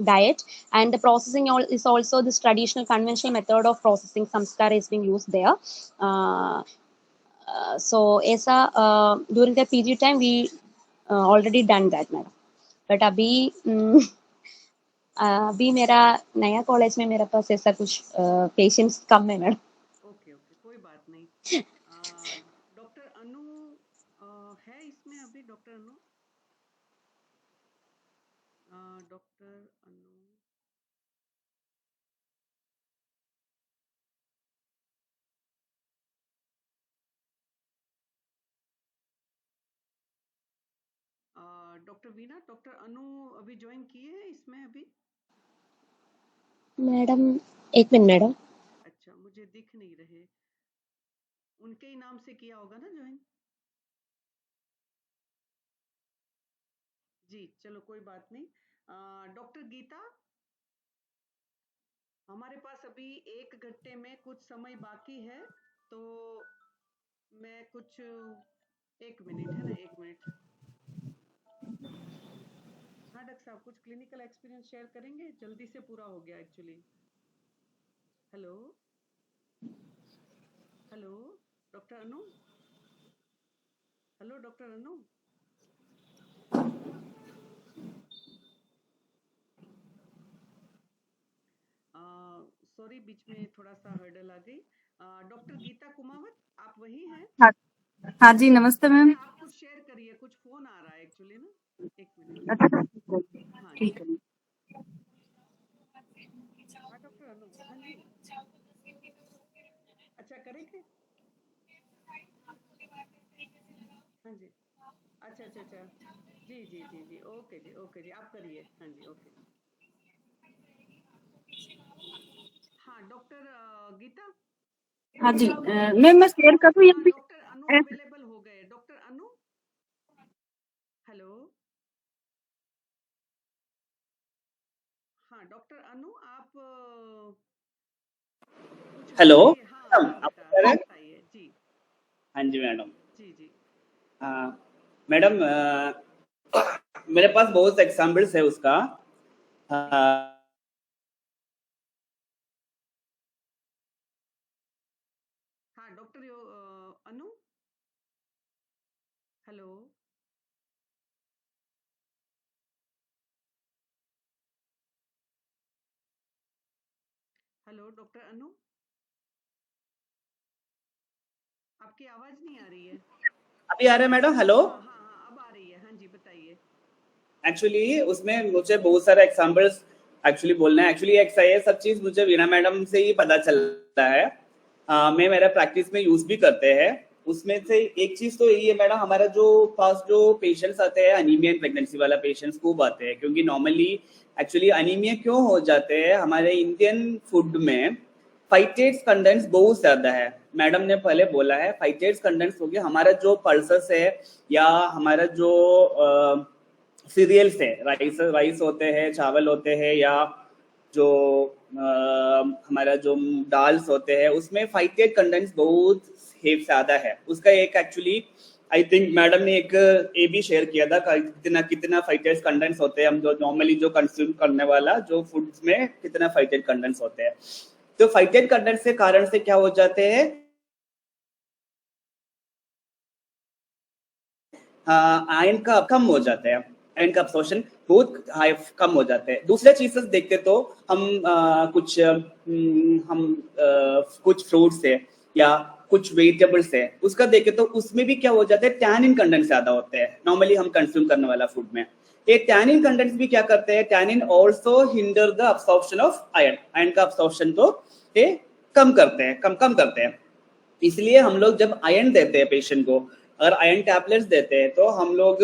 diet, and the processing is also this traditional conventional method of processing samskara is being used there. uh, so ऐसा during the PG time we already done that madam. But अभी मेरा नया college में मेरे पास ऐसा कुछ patients कम है madam. Okay okay, कोई बात नहीं। डॉक्टर अनु है इसमें अभी? डॉक्टर अनु, डॉक्टर अनु, डॉक्टर वीना, डॉक्टर अनु अभी ज्वाइन किए हैं इसमें अभी? मैडम एक मिनट मैडम। अच्छा, मुझे दिख नहीं रहे। उनके ही नाम से किया होगा ना ज्वाइन? जी चलो, कोई बात नहीं। डॉक्टर गीता, हमारे पास अभी 1 घंटे में कुछ समय बाकी है, तो मैं कुछ 1 मिनट है ना, 1 मिनट। हाँ डॉक्टर साहब, कुछ क्लिनिकल एक्सपीरियंस शेयर करेंगे? जल्दी से पूरा हो गया एक्चुअली। हेलो, हेलो डॉक्टर अनु, हेलो डॉक्टर अनु। सॉरी, बीच में थोड़ा सा हर्डल आ गई। डॉक्टर गीता कुमावत, आप वही हैं? हाँ हाँ जी, नमस्ते मैम। आप कुछ शेयर करिए, कुछ फोन आ रहा है एक्चुअली ना। 1 मिनट। अच्छा, हाँ जी। ठीक है। हाँ डॉक्टर अनु, हाँ जी। अच्छा करेंगे। हाँ जी। अच्छा अच्छा अच्छा। जी जी जी जी, ओके जी, ओके जी, आप करिए। हाँ जी, ओके। हाँ डॉक्टर गीता। हाँ जी, मैम मैं शेयर करूँ या हाँ फिर डॉक्टर अनु ऐसे? अवेलेबल हो गए। डॉक्टर अनु, हेलो। हाँ डॉक्टर अनु, आप कुछ हेलो बताइए। हाँ मैडम, हाँ आप बेटा, कह रहे हैं? बताइए जी। हाँ जी मैडम। जी जी। हाँ मैडम, मेरे पास बहुत एग्जाम्पल्स है उसका। हाँ, हाँ डॉक्टर अनु, हेलो। हेलो डॉक्टर अनु। आपकी आवाज नहीं आ रही है। अभी आ रहा है मैडम? हेलो। हाँ अब आ रही है। हाँ जी बताइए। एक्चुअली उसमें मुझे बहुत सारे एग्जांपल्स एक्चुअली बोलना है। एक्चुअली ये सब चीज मुझे वीना मैडम से ही पता चलता है। मैं मेरा प्रैक्टिस में यूज भी करते हैं। उसमें से एक चीज तो यही है मैडम, हमारा जो पास जो पेशेंट्स आते हैं अनीमिया प्रेगनेंसी वाला पेशेंट्स खूब आते हैं, क्योंकि नॉर्मली एक्चुअली अनीमिया क्यों हो जाते हैं, हमारे इंडियन फूड में फाइटेट्स कंटेंट्स बहुत ज्यादा है। मैडम ने पहले बोला है फाइटेट्स कंटेंट्स हो गया, हमारा जो पल्सेस है या हमारा जो सीरियल्स है, राइस होते हैं, चावल होते हैं, या जो हमारा जो दाल्स होते हैं, उसमें फाइटेट कंटेंट्स बहुत ज्यादा है। उसका एक एक्चुअली आई थिंक मैडम ने एक ये भी शेयर किया था कितना कितना फाइटेट कंटेंट्स होते हैं, हम जो नॉर्मली जो कंज्यूम करने वाला जो फूड्स में कितना फाइटेट कंटेंट्स होते हैं। तो फाइटेट कंटेंट्स के कारण से क्या हो जाते हैं, आयन का कम हो जाता है, आयन का अब्सॉर्प्शन बहुत हाई कम हो जाते हैं। दूसरे चीजेस देखते तो हम कुछ फ्रूट्स है या कुछ वेजिटेबल्स है, उसका देखे तो उसमें भी क्या हो जाता है, टैनिन कंटेंट ज्यादा होते हैं नॉर्मली हम कंज्यूम करने वाला फूड में। ये टैनिन कंटेंट्स भी क्या करते हैं, tannin also hinder the absorption of ion, ion का अब्सॉर्प्शन तो ये कम करते हैं, कम करते हैं। इसलिए हम लोग जब आयन देते हैं पेशेंट को, अगर आयन टैबलेट्स देते हैं तो हम लोग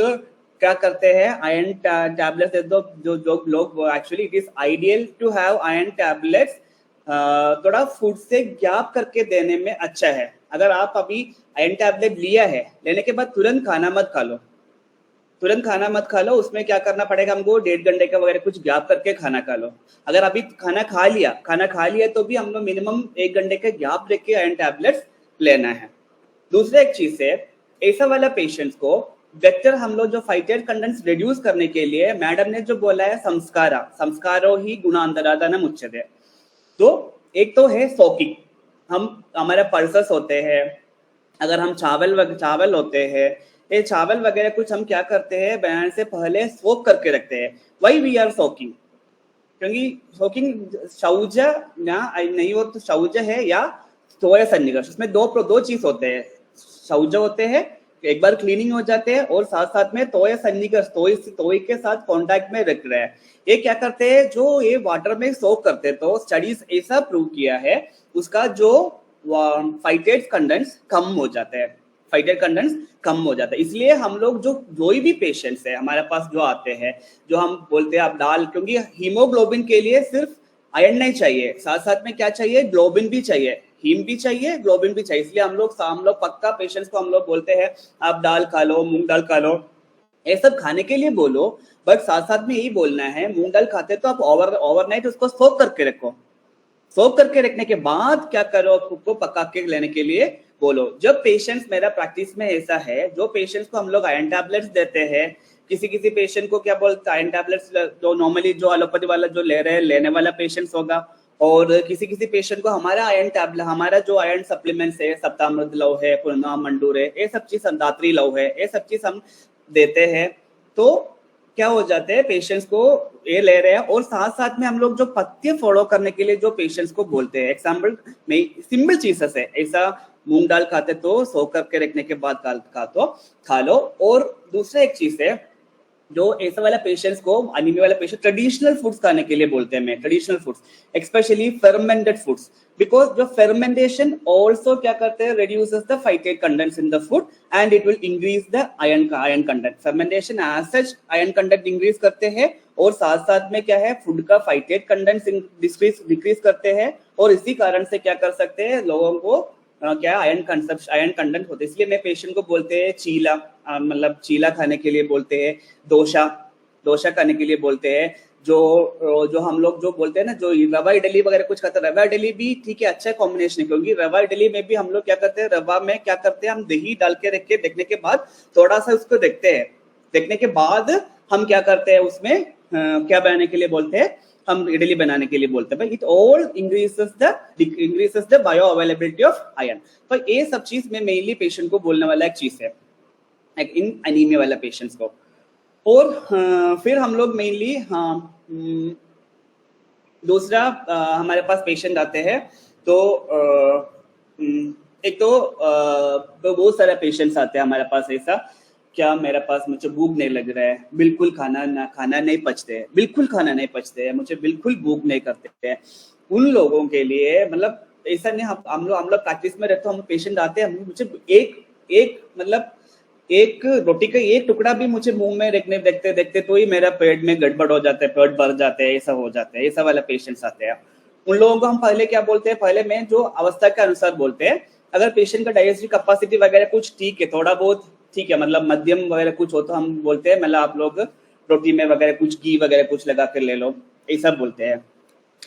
क्या करते हैं, आयन टैबलेट्स देते तो जो लोग actually it is ideal to have iron tablets थोड़ा फूड से गैप करके देने में अच्छा है। अगर आप अभी आयन टैबलेट लिया है, लेने के बाद तुरंत खाना मत खा लो, तुरंत खाना मत खा लो, उसमें क्या करना पड़ेगा हमको, 1.5 घंटे का वगैरह कुछ गैप करके खाना खा लो। अगर अभी खाना खा लिया तो भी हम लोग मिनिमम 1 घंटे का गैप रख के आयन टैबलेट्स लेना है। दूसरा एक चीज है, ऐसा वाला पेशेंट्स को बेटर हम लोग जो फाइटेट कंटेंट्स रिड्यूस करने के लिए मैडम ने जो बोला है संस्कारो ही गुणांतरादानम उच्यते। तो एक तो है सोकिंग, हमारे पल्सेस होते हैं, अगर हम चावल होते हैं, ये चावल वगैरह कुछ हम क्या करते हैं, बनाने से पहले सोक करके रखते हैं। वाई वी आर सोकिंग, क्योंकि सोकिंग शौच नहीं हो तो शौच है या तोय सन्निकर्ष, उसमें दो चीज होते हैं, शौच होते हैं एक बार क्लीनिंग हो जाते हैं, और साथ साथ में तोय सन्निकर्ष, तोय के साथ कांटेक्ट में रख रहे हैं। ये क्या करते हैं, जो ये वाटर में सोक करते हैं, तो स्टडीज ऐसा प्रूव किया है उसका जो फाइटेट कंटेंट्स कम हो जाते हैं, फाइटेट कंटेंट्स कम हो जाता है। इसलिए हम लोग जो भी पेशेंट्स है हमारे पास जो आते हैं, जो हम बोलते हैं आप दाल, क्योंकि हीमोग्लोबिन के लिए सिर्फ आयरन नहीं चाहिए, साथ साथ में क्या चाहिए, ग्लोबिन भी चाहिए, हीम भी चाहिए, ग्लोबिन भी चाहिए। इसलिए हम लोग पक्का पेशेंट्स को हम लोग बोलते हैं आप दाल खा लो, मूंग दाल खा लो, ये सब खाने के लिए बोलो, बट साथ साथ में यही बोलना है मूंग दाल खाते तो आप ओवरनाइट उसको सोक करके रखो, सोक करके रखने के बाद क्या करो, खुद को पका के लेने के लिए बोलो। जब पेशेंट्स, मेरा प्रैक्टिस में ऐसा है, जो पेशेंट्स को हम लोग आयरन टैबलेट्स देते हैं, किसी पेशेंट को क्या बोलते हैं आयरन टैबलेट्स, जो नॉर्मली जो एलोपैथी वाला जो लेने वाला पेशेंट्स होगा, और किसी पेशेंट को हमारा आयरन टैबलेट, हमारा जो आयरन सप्लीमेंट्स है, सप्तामृत लव है, पूर्णा मंडूर है, ये सब चीज, संदात्री लव है, ये सब चीज हम देते हैं। तो क्या हो जाते हैं, पेशेंट्स को ये ले रहे हैं, और साथ साथ में हम लोग जो पथ्य फॉलो करने के लिए जो पेशेंट्स को बोलते हैं, एग्जाम्पल में सिंपल चीजेस है, ऐसा मूंग दाल खाते तो सोक करके रखने के बाद खा लो। और दूसरा एक चीज है, जो ऐसा वाला पेशेंट्स को, अनीमिया वाला पेशेंट, ट्रेडिशनल फूड्स खाने के लिए बोलते हैं मैं, traditional foods, especially fermented foods, because जो फर्मेंटेशन ऑल्सो क्या करते हैं, reduces the phytate contents in the food and it will increase the iron content. Fermentation as such iron content increase करते हैं, और साथ साथ में क्या है, फूड का फाइटेट कंटेंट्स डिक्रीज करते हैं, और इसी कारण से क्या कर सकते हैं, लोगों को क्या आयरन कंटेंट होते हैं। इसलिए मैं पेशेंट को बोलते हैं चीला, मतलब चीला खाने के लिए बोलते हैं, डोसा खाने के लिए बोलते हैं, जो हम लोग जो बोलते हैं ना, जो रवा इडली वगैरह कुछ खाते हैं, रवा इडली भी ठीक है, अच्छा कॉम्बिनेशन है, क्योंकि रवा इडली में भी हम लोग क्या करते हैं, रवा में क्या करते हैं, हम दही डाल के रख के देखने के बाद थोड़ा सा उसको देखते हैं, देखने के बाद हम क्या करते हैं, उसमें क्या बनाने के लिए बोलते हैं, हम इडली बनाने के लिए बोलते हैं। It all increases the bio availability of iron. तो ये सब चीज में मेनली पेशेंट को बोलने वाला एक चीज है इन एनीमिया वाला पेशेंट्स को। और फिर हम लोग मेनली दूसरा हमारे पास पेशेंट आते हैं, तो एक तो बहुत सारे पेशेंट्स आते हैं हमारे पास ऐसा, क्या मेरे पास मुझे भूख नहीं लग रहा है, बिल्कुल खाना नहीं पचते है, बिल्कुल खाना नहीं पचते है, मुझे बिल्कुल भूख नहीं करते हैं। उन लोगों के लिए मतलब ऐसा नहीं, हम लोग प्रैक्टिस में रहते, हम पेशेंट आते हैं, मुझे एक मतलब एक रोटी का एक टुकड़ा भी मुझे मुंह में रखने देखते तो ही मेरा पेट में गड़बड़ हो जाता है, पेट भर जाते हैं, ऐसा हो जाता है, ऐसा वाला पेशेंट्स आते हैं। उन लोगों को हम पहले क्या बोलते हैं, पहले में जो अवस्था के अनुसार बोलते हैं, अगर पेशेंट का डाइजेस्टिव कैपेसिटी वगैरह कुछ ठीक है, थोड़ा बहुत ठीक है, मतलब मध्यम वगैरह कुछ हो, तो हम बोलते हैं मतलब आप लोग रोटी में वगैरह कुछ घी वगैरह कुछ लगा कर ले लो, ऐसा बोलते हैं।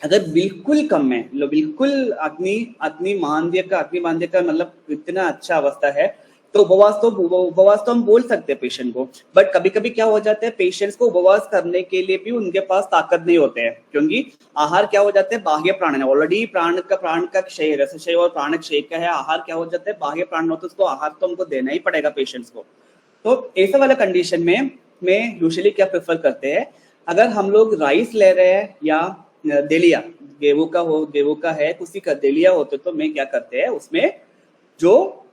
अगर बिल्कुल कम है, बिल्कुल अग्नि मांद्य का मतलब इतना अच्छा अवस्था है, तो उपवास तो हम बोल सकते हैं पेशेंट को। बट कभी कभी क्या हो जाता है, पेशेंट्स को उपवास करने के लिए भी उनके पास ताकत नहीं होते हैं, क्योंकि आहार क्या हो जाते हैं, बाह्य प्राण है, ऑलरेडी प्राण का क्षय, रसक्षय और प्राण क्षय का है, आहार क्या हो जाता है, बाह्य प्राण हो, तो उसको आहार तो हमको देना ही पड़ेगा पेशेंट्स को। तो ऐसा वाला कंडीशन में मैं यूजुअली क्या प्रेफर करते हैं, अगर हम लोग राइस ले रहे हैं या दलिया, गेहूं का है, किसी का दलिया होते, तो मैं क्या करते हैं, उसमें जो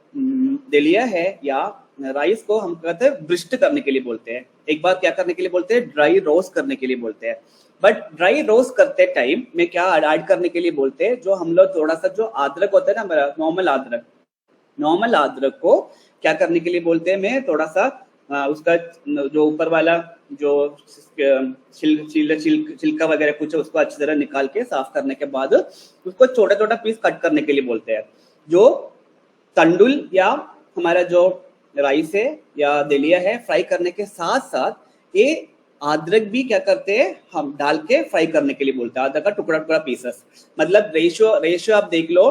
दलिया है या राइस को हम कहते हैं ब्रिस्ट करने के लिए बोलते हैं, एक बार क्या करने के लिए बोलते हैं, ड्राई रोस्ट करने के लिए बोलते हैं। बट ड्राई रोस्ट करते टाइम में क्या ऐड करने के लिए बोलते हैं, जो हम लोग थोड़ा सा जो अदरक होता है ना, नॉर्मल अदरक को क्या करने के लिए बोलते हैं, मैं थोड़ा सा उसका जो ऊपर वाला जो छिलका वगैरह कुछ है, उसको अच्छी तरह निकाल के साफ करने के बाद उसको छोटा छोटा पीस कट करने के लिए बोलते हैं। जो तंडुल या हमारा जो राइस है या दलिया है, फ्राई करने के साथ साथ ये अदरक भी क्या करते हैं, हम डाल के फ्राई करने के लिए बोलते हैं, अदरक का टुकड़ा पीसेस, मतलब रेशियो आप देख लो,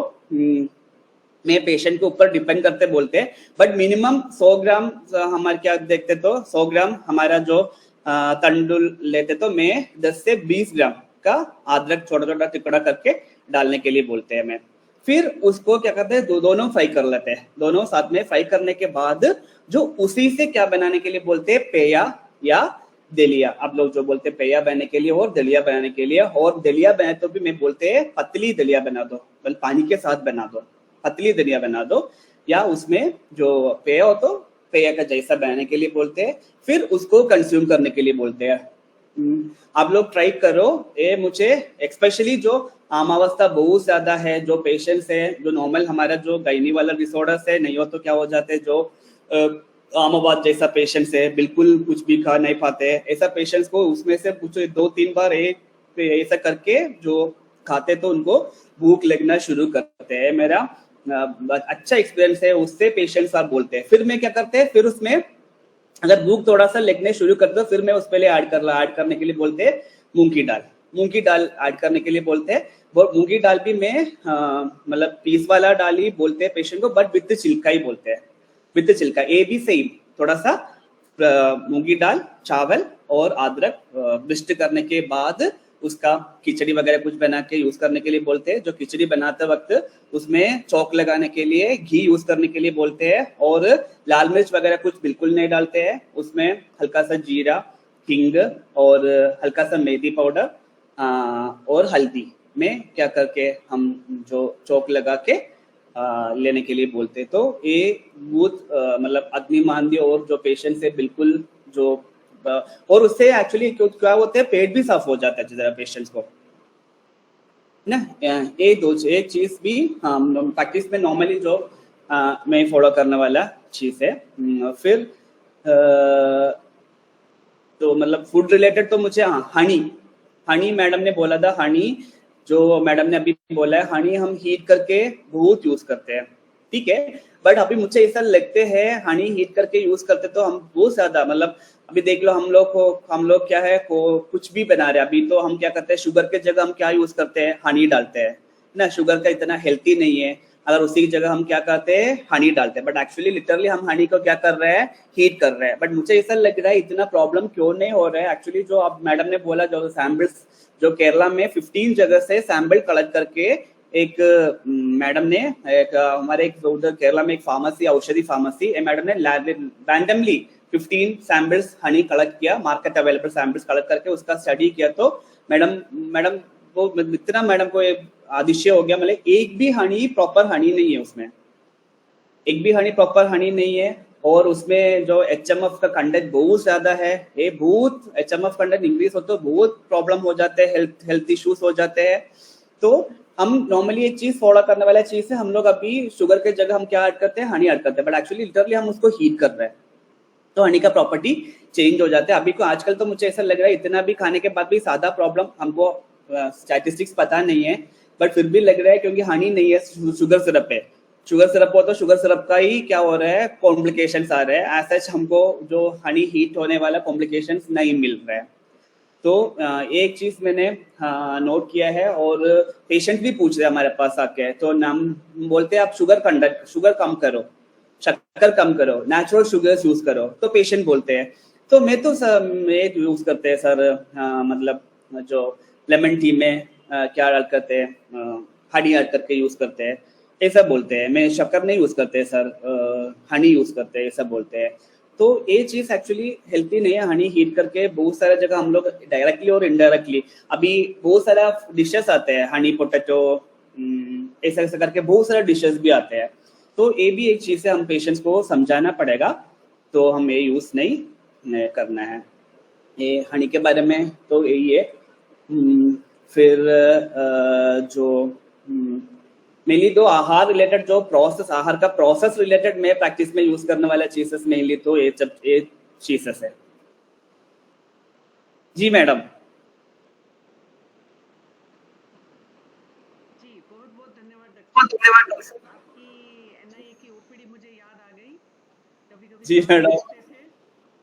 मैं पेशेंट के ऊपर डिपेंड करते बोलते हैं, बट मिनिमम 100 ग्राम हमारे क्या देखते, तो 100 ग्राम हमारा जो तंडुल लेते, तो मैं 10 से 20 ग्राम का अदरक छोटा छोटा टुकड़ा करके डालने के लिए बोलते हैं मैं। फिर उसको क्या करते हैं, दोनों फ्राई कर लेते हैं, दोनों साथ में फ्राई करने के बाद जो उसी से क्या बनाने के लिए बोलते हैं, पेया या दलिया, आप लोग जो बोलते हैं पेया बनाने के लिए और दलिया बनाने के लिए। और दलिया बनाए तो भी मैं बोलते हैं पतली दलिया बना दो, मतलब पानी के साथ बना दो, पतली दलिया बना दो, या उसमें जो पेया हो तो पेया का जैसा बनाने के लिए बोलते हैं, फिर उसको कंज्यूम करने के लिए बोलते हैं। आप लोग ट्राई करो, ये मुझे एक्सपेशली जो आमावस्था बहुत ज्यादा है, जो पेशेंट्स है, जो नॉर्मल हमारा जो गायनी वाला डिसऑर्डर्स है, नहीं हो तो क्या हो जाते हैं, जो आमावाद जैसा पेशेंट्स है, बिल्कुल कुछ भी खा नहीं पाते हैं, ऐसा पेशेंट्स को उसमें से कुछ 2-3 बार ऐसा करके जो खाते तो उनको भूख लगना शुरू करते हैं। मेरा अच्छा एक्सपीरियंस है उससे, पेशेंट्स आप बोलते हैं। फिर मैं क्या करते हैं, फिर उसमें अगर भूख थोड़ा सा लगने शुरू कर दो, फिर मैं उस पहले ऐड करने के लिए बोलते हैं मूंग की दाल ऐड करने के लिए बोलते हैं। वो मूंग की दाल भी मैं मतलब पीस वाला दाल ही बोलते हैं पेशेंट को, बट विद छिलका ही बोलते हैं, विद छिलका, ये भी सेम, थोड़ा सा मूंग की दाल, चावल और अदरक मिक्स करने के बाद उसका खिचड़ी वगैरह कुछ बना के यूज करने के लिए बोलते हैं। जो खिचड़ी बनाते वक्त उसमें चौक लगाने के लिए घी यूज करने के लिए बोलते हैं, और लाल मिर्च वगैरह कुछ बिल्कुल नहीं डालते हैं, उसमें हल्का सा जीरा, हिंग और हल्का सा मेथी पाउडर और हल्दी में क्या करके हम जो चौक लगा के लेने के लिए बोलते हैं। तो ये बहुत मतलब अग्निमांद्य और जो पेशेंट से बिल्कुल जो और उससे एक्चुअली क्या होता है, पेट भी साफ हो जाता है जरा पेशेंट्स को ना। एक चीज भी हम प्रैक्टिस में नॉर्मली जो मैं फॉलो करने वाला चीज है। फिर तो मतलब फूड रिलेटेड तो मुझे हनी मैडम ने बोला था, हनी जो मैडम ने अभी बोला है, हनी हम हीट करके बहुत यूज करते हैं, ठीक है। बट अभी मुझे ऐसा लगते हैं हनी हीट करके यूज करते तो हम बहुत ज्यादा, मतलब अभी देख लो हम लोग क्या है कुछ भी बना रहे हैं, अभी तो हम क्या करते हैं, शुगर के जगह हम क्या यूज करते हैं, हनी डालते हैं ना। शुगर का इतना हेल्थी नहीं है, अगर उसी की जगह हम क्या करते हैं, हनी डालते हैं। बट एक्चुअली लिटरली हम हनी को क्या कर रहे हैं, हीट कर रहे हैं। बट मुझे ऐसा लग रहा है इतना प्रॉब्लम क्यों नहीं हो रहा है। एक्चुअली जो अब मैडम ने बोला, जो सैंपल्स जो केरला में 15 जगह से सैंपल कलेक्ट करके एक मैडम ने हमारे एक केरला में एक फार्मेसी, औषधि फार्मेसी, मैडम ने रैंडमली 15 सैंपल्स हनी कलेक्ट किया, मार्केट अवेलेबल सैंपल्स कलेक्ट करके उसका स्टडी किया। तो मैडम वो इतना मैडम को आदिश्य हो गया, मतलब एक भी हनी प्रॉपर हनी नहीं है उसमें, एक भी हनी प्रॉपर हनी नहीं है, और उसमें जो HMF का कंटेंट बहुत ज्यादा है, ये बहुत HMF कंटेंट इंक्रीज हो तो बहुत प्रॉब्लम हो जाते हैं, हेल्थ इश्यूज हो जाते हैं। तो हम नॉर्मली एक चीज फॉलो करने वाला चीज है, हम लोग अभी शुगर के जगह हम क्या ऐड करते हैं, हनी ऐड करते हैं, बट एक्चुअली लिटरली हम उसको हीट कर रहे हैं, तो हनी का प्रॉपर्टी चेंज हो जाता है। अभी को आजकल तो मुझे ऐसा लग रहा है इतना भी खाने के बाद भी सादा प्रॉब्लम, हमको स्टैटिस्टिक्स पता नहीं है, बट फिर भी लग रहा है क्योंकि हनी नहीं है, शुगर सिरप है। शुगर सिरप हो तो शुगर सिरप का ही क्या हो रहा है, कॉम्प्लिकेशंस आ रहे हैं। एज सच हमको जो हनी हीट होने वाला कॉम्प्लिकेशंस नहीं मिल रहा है। तो एक चीज मैंने नोट किया है, और पेशेंट भी पूछ रहे हैं हमारे पास आके, तो नाम बोलते हैं आप शुगर कम करो, शक्कर कम करो, नेचुरल शुगर्स यूज करो, तो पेशेंट बोलते हैं। तो मैं तो सर ये यूज करते हैं सर, मतलब जो लेमन टी में क्या ऐड करते हैं, हनी ऐड करके यूज करते हैं, ऐसा बोलते हैं। मैं शक्कर नहीं यूज करते सर, हनी यूज करते हैं, ऐसा बोलते हैं। तो ये चीज एक्चुअली हेल्थी नहीं है। हनी हीट करके बहुत सारे जगह हम लोग डायरेक्टली और इनडायरेक्टली, अभी बहुत सारा डिशेस आते हैं, हनी पोटैटो, ऐसा ऐसा करके बहुत सारे डिशेस भी आते हैं। तो ये भी एक चीज है, हम पेशेंट्स को समझाना पड़ेगा, तो हम ये यूज नहीं करना है। ये हनी के बारे में तो यही है। फिर जो मेनली दो आहार रिलेटेड, जो प्रोसेस, आहार का प्रोसेस रिलेटेड मैं प्रैक्टिस में यूज करने वाला चीजेस मेनली तो ये चीजेस है। जी मैडम। जी बहुत बहुत धन्यवाद डॉक्टर साहब। आपकी NIA की OPD मुझे याद आ गई, कभी कभी जी मैडम।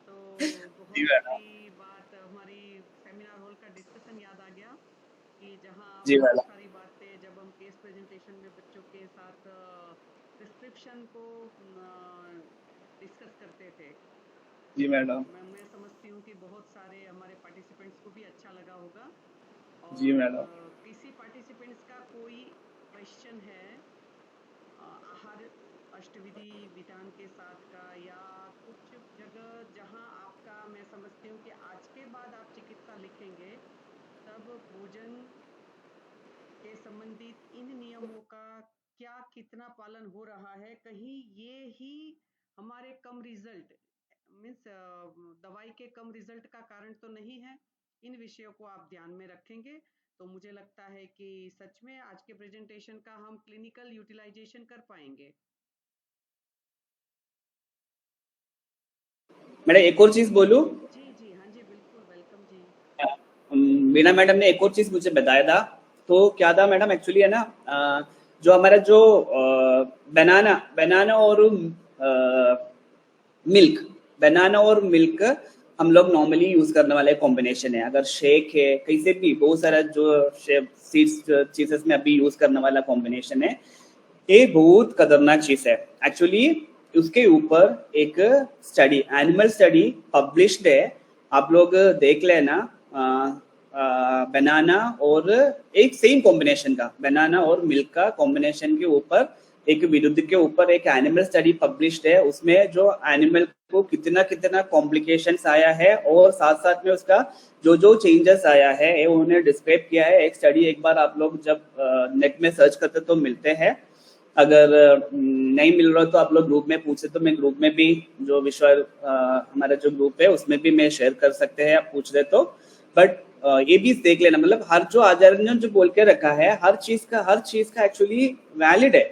तो बहुत जी मैडम। सी बात, हमारी सेमिनार हॉल का डिस्कशन याद आ गया कि जहाँ जी बहुत मैडम। सारी बातें जब हम केस प्रेजेंटेशन में बच्चों के साथ प्रिस्क्रिप्शन को डिस्कस करते थे। जी मैडम। मैं समझती हूँ कि बहुत सारे हमारे पार्टिसिपेंट्स को भी अच्छा लगा होगा। जी और मैडम। किसी पार्टिसिपेंट्स का कोई क्वेश्चन है आहार अष्टविधि विधान के साथ का, या कुछ जगह जहां आपका, मैं समझती हूँ कि आज के बाद आप चिकित्सा लिखेंगे तब भोजन के संबंधित इन नियमों का क्या कितना पालन हो रहा है, कहीं ये ही हमारे कम रिजल्ट मीन्स दवाई के कम रिजल्ट का कारण तो नहीं है। इन विषयों को आप ध्यान में रखेंगे तो मुझे लगता है कि सच में आज के प्रेजेंटेशन का हम क्लिनिकल यूटिलाइजेशन कर पाएंगे। मैडम एक और चीज बोलूं? जी जी हाँ जी बिल्कुल, वेलकम जी। मीना मैडम ने एक और चीज मुझे बताया था, तो क्या था मैडम, एक्चुअली है ना, जो हमारा जो बनाना और मिल्क, बनाना और मिल्क हम लोग नॉर्मली यूज करने वाले कॉम्बिनेशन है। अगर शेक है, कैसे भी बहुत सारा जो सीड्स चीजेस में अभी यूज करने वाला कॉम्बिनेशन है, ये बहुत खतरनाक चीज है एक्चुअली। उसके ऊपर एक स्टडी, एनिमल स्टडी पब्लिश्ड है, आप लोग देख लेना। बनाना और एक सेम कॉम्बिनेशन का, बनाना और मिल्क का कॉम्बिनेशन के ऊपर, एक विरुद्ध के ऊपर एक एनिमल स्टडी पब्लिश्ड है। उसमें जो एनिमल को कितना कितना कॉम्प्लिकेशंस आया है, और साथ साथ में उसका जो जो चेंजेस आया है ये उन्होंने डिस्क्राइब किया है। एक स्टडी एक बार आप लोग जब नेट में सर्च करते तो मिलते हैं, अगर नहीं मिल रहा तो आप लोग ग्रुप में पूछे तो मैं ग्रुप में भी, जो विश्व हमारा जो ग्रुप है उसमें भी मैं शेयर कर सकते हैं, आप पूछ रहे तो। बट ये भी देख लेना, मतलब हर जो आचार्य जो बोल के रखा है, हर चीज का एक्चुअली वैलिड है,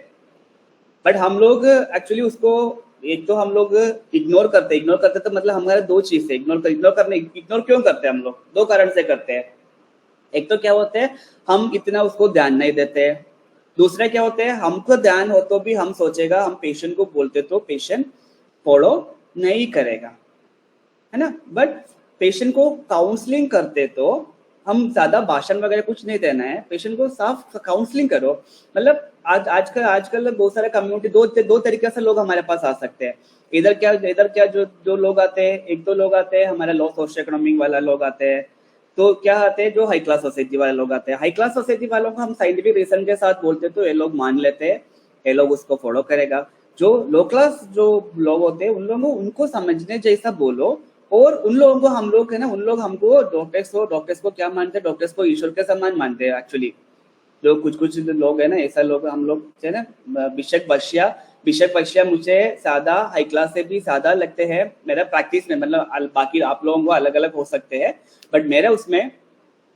बट हम लोग एक्चुअली उसको, एक तो हम लोग इग्नोर करते तो मतलब हमारे दो चीज है, इग्नोर क्यों करते हैं हम लोग, दो कारण से करते हैं। एक तो क्या होता है, हम इतना उसको ध्यान नहीं देते हैं। दूसरा क्या होता है, हमको ध्यान हो तो भी हम सोचेगा, हम पेशेंट को बोलते तो पेशेंट फॉलो नहीं करेगा, है ना। बट पेशेंट को काउंसलिंग करते तो हम ज्यादा भाषण वगैरह कुछ नहीं देना है, पेशेंट को साफ काउंसलिंग करो। मतलब आजकल बहुत सारे कम्युनिटी, दो तरीके से लोग हमारे पास आ सकते हैं। इधर क्या जो लोग आते हैं, एक तो लोग आते हैं हमारे लो सोशो इकोनॉमिक वाला लोग आते हैं, तो क्या आते हैं जो हाई क्लास सोसाइटी वाले लोग आते हैं। हाई क्लास सोसाइटी वालों को हम साइंटिफिक रीजन के साथ बोलते तो ये लोग मान लेते हैं, ये लोग उसको फॉलो करेगा। जो लो क्लास जो लोग होते हैं उन लोगों उनको समझने जैसा बोलो, और उन लोगों को हम लोग है ना, उन लोग हमको डॉक्टर्स को क्या मानते हैं, डॉक्टर्स को ईश्वर के समान मानते हैं एक्चुअली। जो कुछ कुछ लोग है ना, ऐसा लोग हम लोग है ना, बिशक बशिया मुझे ज्यादा हाई क्लास से भी ज्यादा लगते हैं मेरा प्रैक्टिस में, मतलब बाकी आप लोगों को अलग अलग हो सकते हैं, बट मेरा उसमें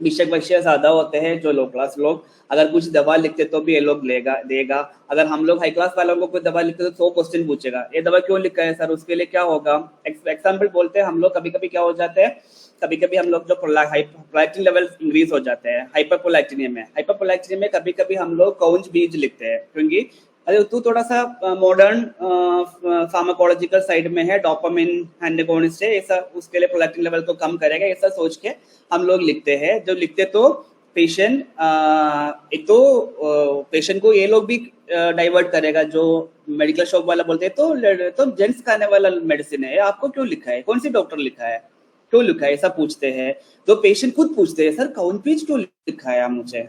बिशक बशिया ज्यादा होते हैं। जो लो क्लास लोग अगर कुछ दवा लिखते तो भी ये लोग देगा। अगर हम लोग हाई क्लास वालों को कोई दवा लिखते तो 100 क्वेश्चन पूछेगा, ये दवा क्यों लिखा है सर, उसके लिए क्या होगा। एग्जाम्पल बोलते हैं हम लोग, कभी कभी क्या हो जाते हैं, कभी कभी हम लोग जो प्रोलैक्टिन लेवल इंक्रीज हो जाते हैं हाइपर में कभी कभी हम लोग कौंज बीज लिखते हैं, क्योंकि अरे तू थोड़ा सा मॉडर्न फार्माकोलॉजिकल साइड में है, डोपामिन एंटागोनिस्ट है, ऐसा उसके लिए प्रोलैक्टिन लेवल को कम करेगा, ऐसा सोच के हम लोग लिखते हैं। जो लिखते तो पेशेंट एक तो पेशेंट को ये लोग भी डाइवर्ट करेगा, जो मेडिकल शॉप वाला बोलते हैं तो जेंट्स खाने वाला मेडिसिन है, आपको क्यों लिखा है, कौन सी डॉक्टर लिखा है, क्यों लिखा है, ऐसा पूछते हैं। तो पेशेंट खुद पूछते हैं सर कौन पेज क्यों लिखा है मुझे,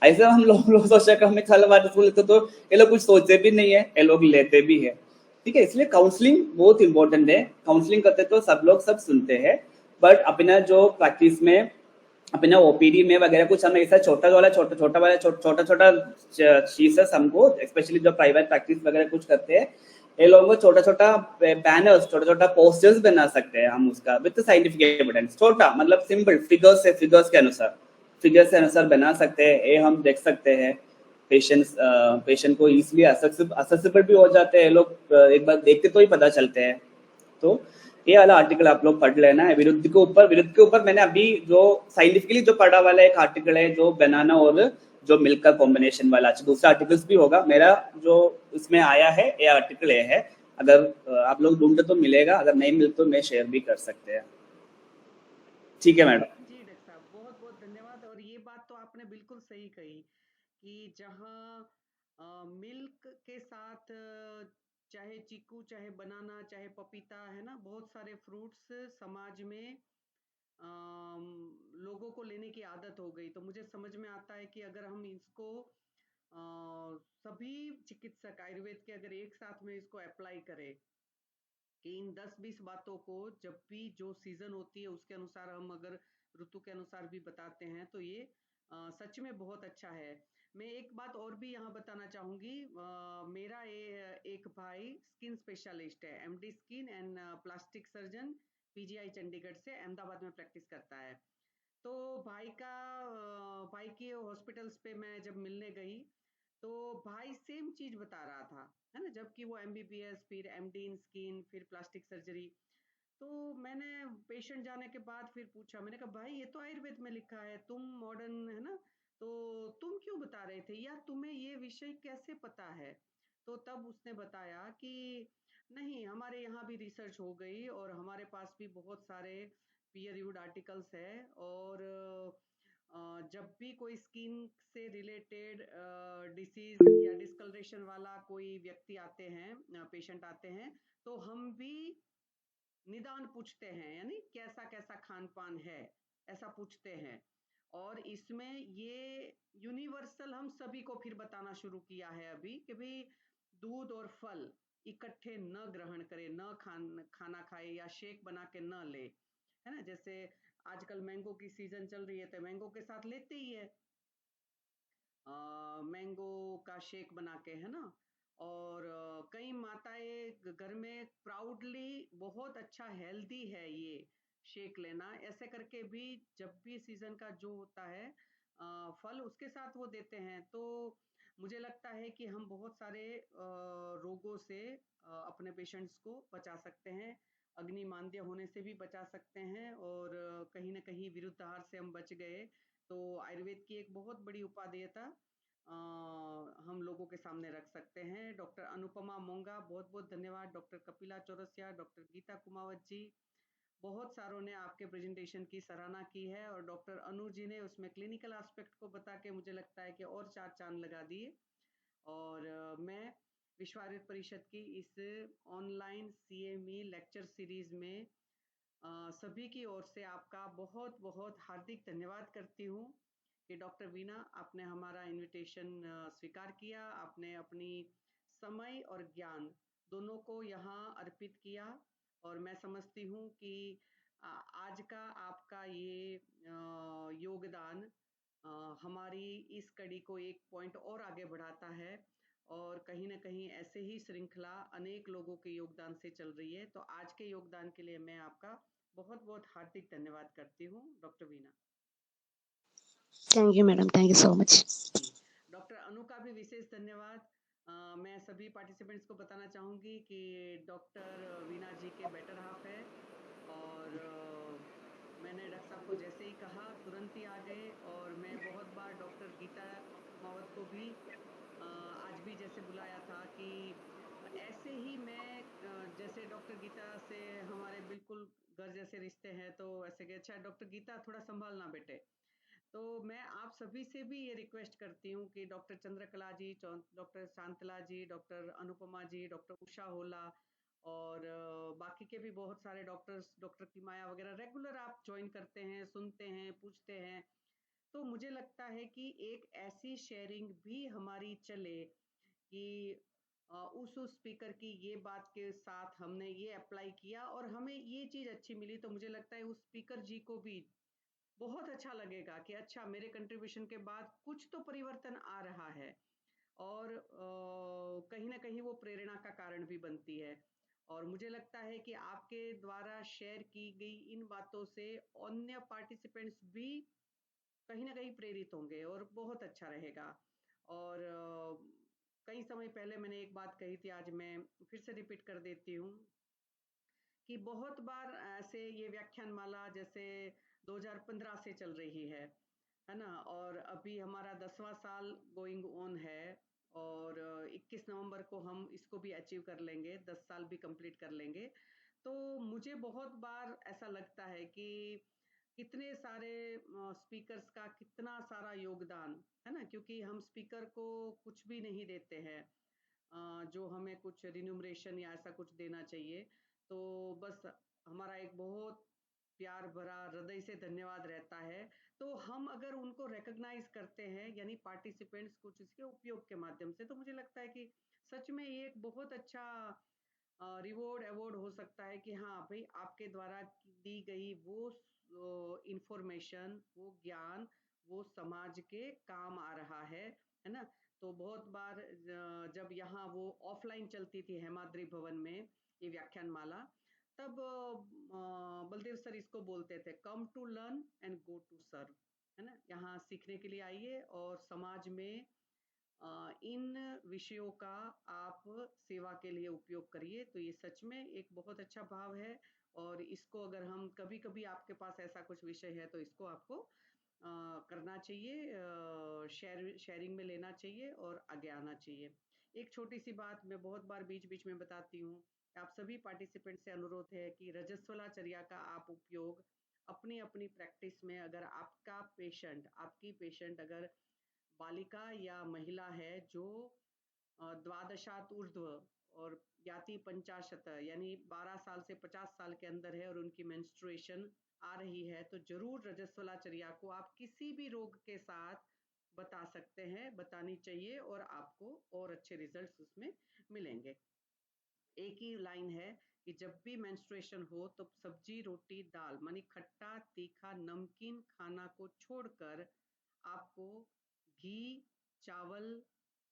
ऐसा हम लोग सोचा हमें कल बात लिखते तो ये लोग कुछ सोचते भी नहीं है, ये लोग लेते भी है। ठीक है, इसलिए काउंसलिंग बहुत इंपॉर्टेंट है। काउंसलिंग करते तो सब लोग सब सुनते हैं, बट अपना जो प्रैक्टिस में अपना ओपीडी में वगैरह कुछ हमें ऐसा छोटा चीज हमको, स्पेशली जो प्राइवेट प्रैक्टिस वगैरह कुछ करते हैं, ये लोगों को छोटा छोटा बैनर्स, छोटा छोटा पोस्टर्स बना सकते हैं हम उसका विद साइंटिफिक एविडेंस, छोटा मतलब सिंपल फिगर्स के अनुसार बना सकते हैं। ये हम देख सकते हैं पेशेंट को इजिली असेसिबल भी हो जाते हैं लोग, एक बार देखते तो ही पता चलते हैं। तो ये वाला आर्टिकल आप लोग पढ़ लेना है। विरुद्ध के ऊपर मैंने अभी जो साइंटिफिकली जो पढ़ा वाला एक आर्टिकल है, जो बनाना और जो मिल्क का कॉम्बिनेशन वाला, अच्छा दूसरा आर्टिकल्स भी होगा मेरा जो इसमें आया है, ये आर्टिकल ये है। अगर आप लोग ढूंढते तो मिलेगा, अगर नहीं मिलते तो मैं शेयर भी कर सकते हैं। ठीक है मैडम। जी डॉक्टर साहब, बहुत बहुत धन्यवाद। और ये बात तो आपने बिल्कुल सही कही कि जहाँ मिल्क के साथ चाहे चीकू, चाहे बनाना, चाहे पपीता, है ना, बहुत सारे फ्रूट्स समाज में लोगों को लेने की आदत हो गई। तो मुझे समझ में आता है कि अगर हम इसको सभी चिकित्सक आयुर्वेद के अगर एक साथ में इसको अप्लाई करें कि इन 10-20 बातों को जब भी जो सीजन होती है उसके अनुसार हम अगर ऋतु के अनुसार भी बताते हैं तो ये सच में बहुत अच्छा है। मैं एक बात और भी यहाँ बताना चाहूंगी। मेरा एक भाई स्किन स्पेशलिस्ट है, MD skin and plastic surgeon, PGI Chandigarh से अहमदाबाद में प्रैक्टिस करता है। तो भाई के हॉस्पिटल्स पे मैं जब मिलने गई तो भाई सेम चीज बता रहा था, है ना, जबकि वो एमबीबीएस, फिर एमडी इन स्किन, फिर प्लास्टिक सर्जरी। तो मैंने पेशेंट जाने के बाद फिर पूछा, मैंने कहा भाई ये तो आयुर्वेद में लिखा है, तुम मॉडर्न है ना, तो तुम क्यों बता रहे थे, या तुम्हें ये विषय कैसे पता है। तो तब उसने बताया कि नहीं, हमारे यहाँ भी रिसर्च हो गई और हमारे पास भी बहुत सारे पीयर रिव्यूड आर्टिकल्स है। और जब भी कोई स्किन से रिलेटेड डिसीज या डिस्कलरेशन वाला कोई व्यक्ति आते हैं, पेशेंट आते हैं, तो हम भी निदान पूछते हैं, यानी कैसा कैसा खान पान है, ऐसा पूछते हैं। और इसमें ये यूनिवर्सल हम सभी को फिर बताना शुरू किया है अभी कि भाई दूध और फल इकट्ठे न ग्रहण करें, न खाना खाए या शेक बना के न ले, है ना। जैसे आजकल मैंगो की सीजन चल रही है तो मैंगो के साथ लेते ही है मैंगो का शेक बना के, है ना। और कई माताएं घर में प्राउडली बहुत अच्छा हेल्दी है ये शेक लेना, ऐसे करके भी जब भी सीजन का जो होता है फल उसके साथ वो देते हैं। तो मुझे लगता है कि हम बहुत सारे रोगों से अपने पेशेंट्स को बचा सकते हैं, अग्निमांद्य होने से भी बचा सकते हैं, और कहीं ना कहीं विरुद्धाहार से हम बच गए। तो आयुर्वेद की एक बहुत बड़ी उपादेयता हम लोगों के सामने रख सकते हैं। डॉक्टर अनुपमा मोंगा बहुत बहुत धन्यवाद, डॉक्टर कपिला चौरसिया, डॉक्टर गीता कुमावत जी, बहुत सारों ने आपके प्रेजेंटेशन की सराहना की है। और डॉक्टर अनु जी ने उसमें क्लिनिकल एस्पेक्ट को बता के मुझे लगता है कि और चार चांद लगा दिए। और मैं विश्व आयुर्वेद परिषद की इस ऑनलाइन सीएमई लेक्चर सीरीज में सभी की ओर से आपका बहुत बहुत हार्दिक धन्यवाद करती हूँ कि डॉक्टर वीना, आपने हमारा इनविटेशन स्वीकार किया, आपने अपनी समय और ज्ञान दोनों को यहाँ अर्पित किया। और मैं समझती हूँ कि आज का आपका ये योगदान हमारी इस कड़ी को एक पॉइंट और आगे बढ़ाता है और कहीं ना कहीं ऐसे ही श्रृंखला अनेक लोगों के योगदान से चल रही है। तो आज के योगदान के लिए मैं आपका बहुत बहुत हार्दिक धन्यवाद करती हूँ doctor Veena. Thank you, madam. Thank you so much. Doctor Anu का भी विशेष धन्यवाद। मैं सभी पार्टिसिपेंट्स को बताना चाहूँगी कि डॉक्टर वीना जी के बेटर हाफ है और मैंने डॉक्टर साहब को जैसे ही कहा तुरंत ही आ गए और मैं बहुत बार डॉक्टर गीता मावत को भी आज भी जैसे बुलाया था कि ऐसे ही मैं जैसे डॉक्टर गीता से हमारे बिल्कुल घर जैसे रिश्ते हैं तो ऐसे कि अच्छा डॉक्टर गीता थोड़ा संभालना बेटे। तो मैं आप सभी से भी ये रिक्वेस्ट करती हूँ कि डॉक्टर चंद्रकला जी, डॉक्टर शांतला जी, डॉक्टर अनुपमा जी, डॉक्टर उषा होला और बाकी के भी बहुत सारे डॉक्टर्स, डॉक्टर की माया वगैरह रेगुलर आप ज्वाइन करते हैं, सुनते हैं, पूछते हैं। तो मुझे लगता है कि एक ऐसी शेयरिंग भी हमारी चले कि उस स्पीकर की ये बात के साथ हमने ये अप्लाई किया और हमें ये चीज अच्छी मिली तो मुझे लगता है उस स्पीकर जी को भी बहुत अच्छा लगेगा कि अच्छा मेरे कंट्रीब्यूशन के बाद कुछ तो परिवर्तन आ रहा है और कहीं ना कहीं वो प्रेरणा का कारण भी बनती है। और मुझे लगता है कि आपके द्वारा शेयर की गई इन बातों से अन्य पार्टिसिपेंट्स भी कहीं ना कहीं प्रेरित होंगे और बहुत अच्छा रहेगा। और कई समय पहले मैंने एक बात कही थी, आज मैं फिर से रिपीट कर देती हूँ कि बहुत बार ऐसे ये व्याख्यान माला जैसे 2015 से चल रही है ना, और अभी हमारा 10वां साल गोइंग ऑन है और 21 नवंबर को हम इसको भी अचीव कर लेंगे, 10 साल भी कंप्लीट कर लेंगे। तो मुझे बहुत बार ऐसा लगता है कि कितने सारे स्पीकर्स का कितना सारा योगदान है ना, क्योंकि हम स्पीकर को कुछ भी नहीं देते हैं जो हमें कुछ रिन्यूमरेशन या ऐसा कुछ देना चाहिए। तो बस हमारा एक बहुत प्यार भरा हृदय से धन्यवाद रहता है। तो हम अगर उनको रिकॉग्नाइज करते हैं यानी पार्टिसिपेंट्स कुछ इसके उपयोग के माध्यम से, तो मुझे लगता है कि सच में ये एक बहुत अच्छा रिवॉर्ड अवार्ड हो सकता है कि हाँ भाई आपके द्वारा दी गई वो इंफॉर्मेशन, वो ज्ञान, वो समाज के काम आ रहा है ना। तो बहुत बार जब यहाँ वो ऑफलाइन चलती थी हेमाद्री भवन में ये व्याख्यान माला, तब बलदेव सर इसको बोलते थे come to learn and go to serve, है ना, यहाँ सीखने के लिए आइए और समाज में इन विषयों का आप सेवा के लिए उपयोग करिए। तो ये सच में एक बहुत अच्छा भाव है और इसको अगर हम कभी कभी आपके पास ऐसा कुछ विषय है तो इसको आपको करना चाहिए, शेयरिंग में लेना चाहिए और आगे आना चाहिए। एक छोटी सी बात मैं बहुत बार बीच बीच में बताती हूँ, आप सभी पार्टिसिपेंट से अनुरोध है कि रजस्वलाचर्या का आप उपयोग अपनी अपनी प्रैक्टिस में, अगर आपका पेशेंट, आपकी पेशेंट अगर बालिका या महिला है जो द्वादशात ऊर्ध्व और याति पंचाशत यानी 12 साल से 50 साल के अंदर है और उनकी मेंस्ट्रुएशन आ रही है, तो जरूर रजस्वलाचर्या को आप किसी भी रोग के साथ बता सकते हैं, बतानी चाहिए और आपको और अच्छे रिजल्ट्स उसमें मिलेंगे। एक ही लाइन है कि जब भी मेंस्ट्रुएशन हो तो सब्जी रोटी दाल मानी खट्टा तीखा नमकीन खाना को छोड़कर आपको घी, चावल,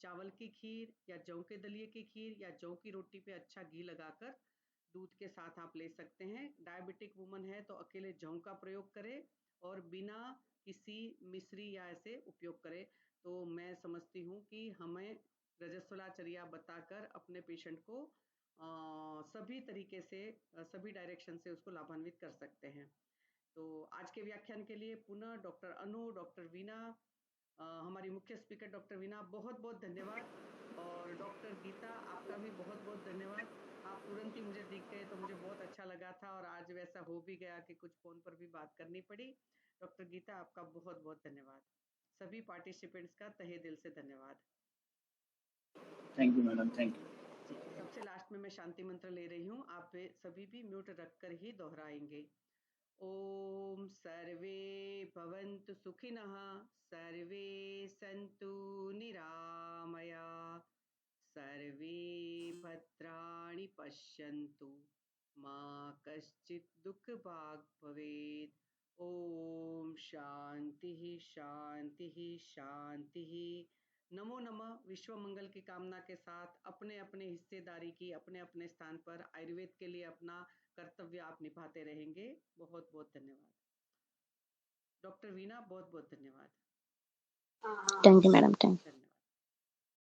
चावल की खीर या जौ के दलिए की खीर या जौ की रोटी पे अच्छा घी लगाकर दूध के साथ आप ले सकते हैं। डायबिटिक वुमन है तो अकेले जौ का प्रयोग करें और बिना किसी मिश्री या ऐसे उपयोग करें। तो मैं समझती हूँ कि हमें रजस्वलाचर्या बताकर अपने पेशेंट को सभी तरीके से सभी डायरेक्शन से उसको लाभान्वित कर सकते हैं। तो आज के व्याख्यान के लिए पुनः डॉक्टर अनु, डॉक्टर वीना, हमारी मुख्य स्पीकर डॉक्टर वीना, बहुत बहुत धन्यवाद। और डॉक्टर गीता आपका भी बहुत बहुत धन्यवाद। आप तुरंत ही मुझे दिख गए तो मुझे बहुत अच्छा लगा था और आज वैसा हो भी गया कि कुछ फोन पर भी बात करनी पड़ी। डॉक्टर गीता आपका बहुत बहुत धन्यवाद। सभी पार्टिसिपेंट्स का तहे दिल से धन्यवाद। Thank you madam, thank you. सबसे लास्ट में मैं शांति मंत्र ले रही हूँ, आप सभी भी म्यूट रखकर ही दोहराएंगे। ओम सर्वे भवन्तु सुखिनः, सर्वे सन्तु निरामया, सर्वे भद्राणि पश्यन्तु, मा कश्चित् दुःखभाग् भवेत्। ओम शांति शांति शांति। नमो नमः। विश्व मंगल की कामना के साथ अपने अपने हिस्सेदारी की अपने अपने स्थान पर आयुर्वेद के लिए अपना कर्तव्य आप निभाते रहेंगे। बहुत बहुत धन्यवाद डॉक्टर वीना, बहुत बहुत धन्यवाद। Thank you, madam. Thank you. धन्यवाद।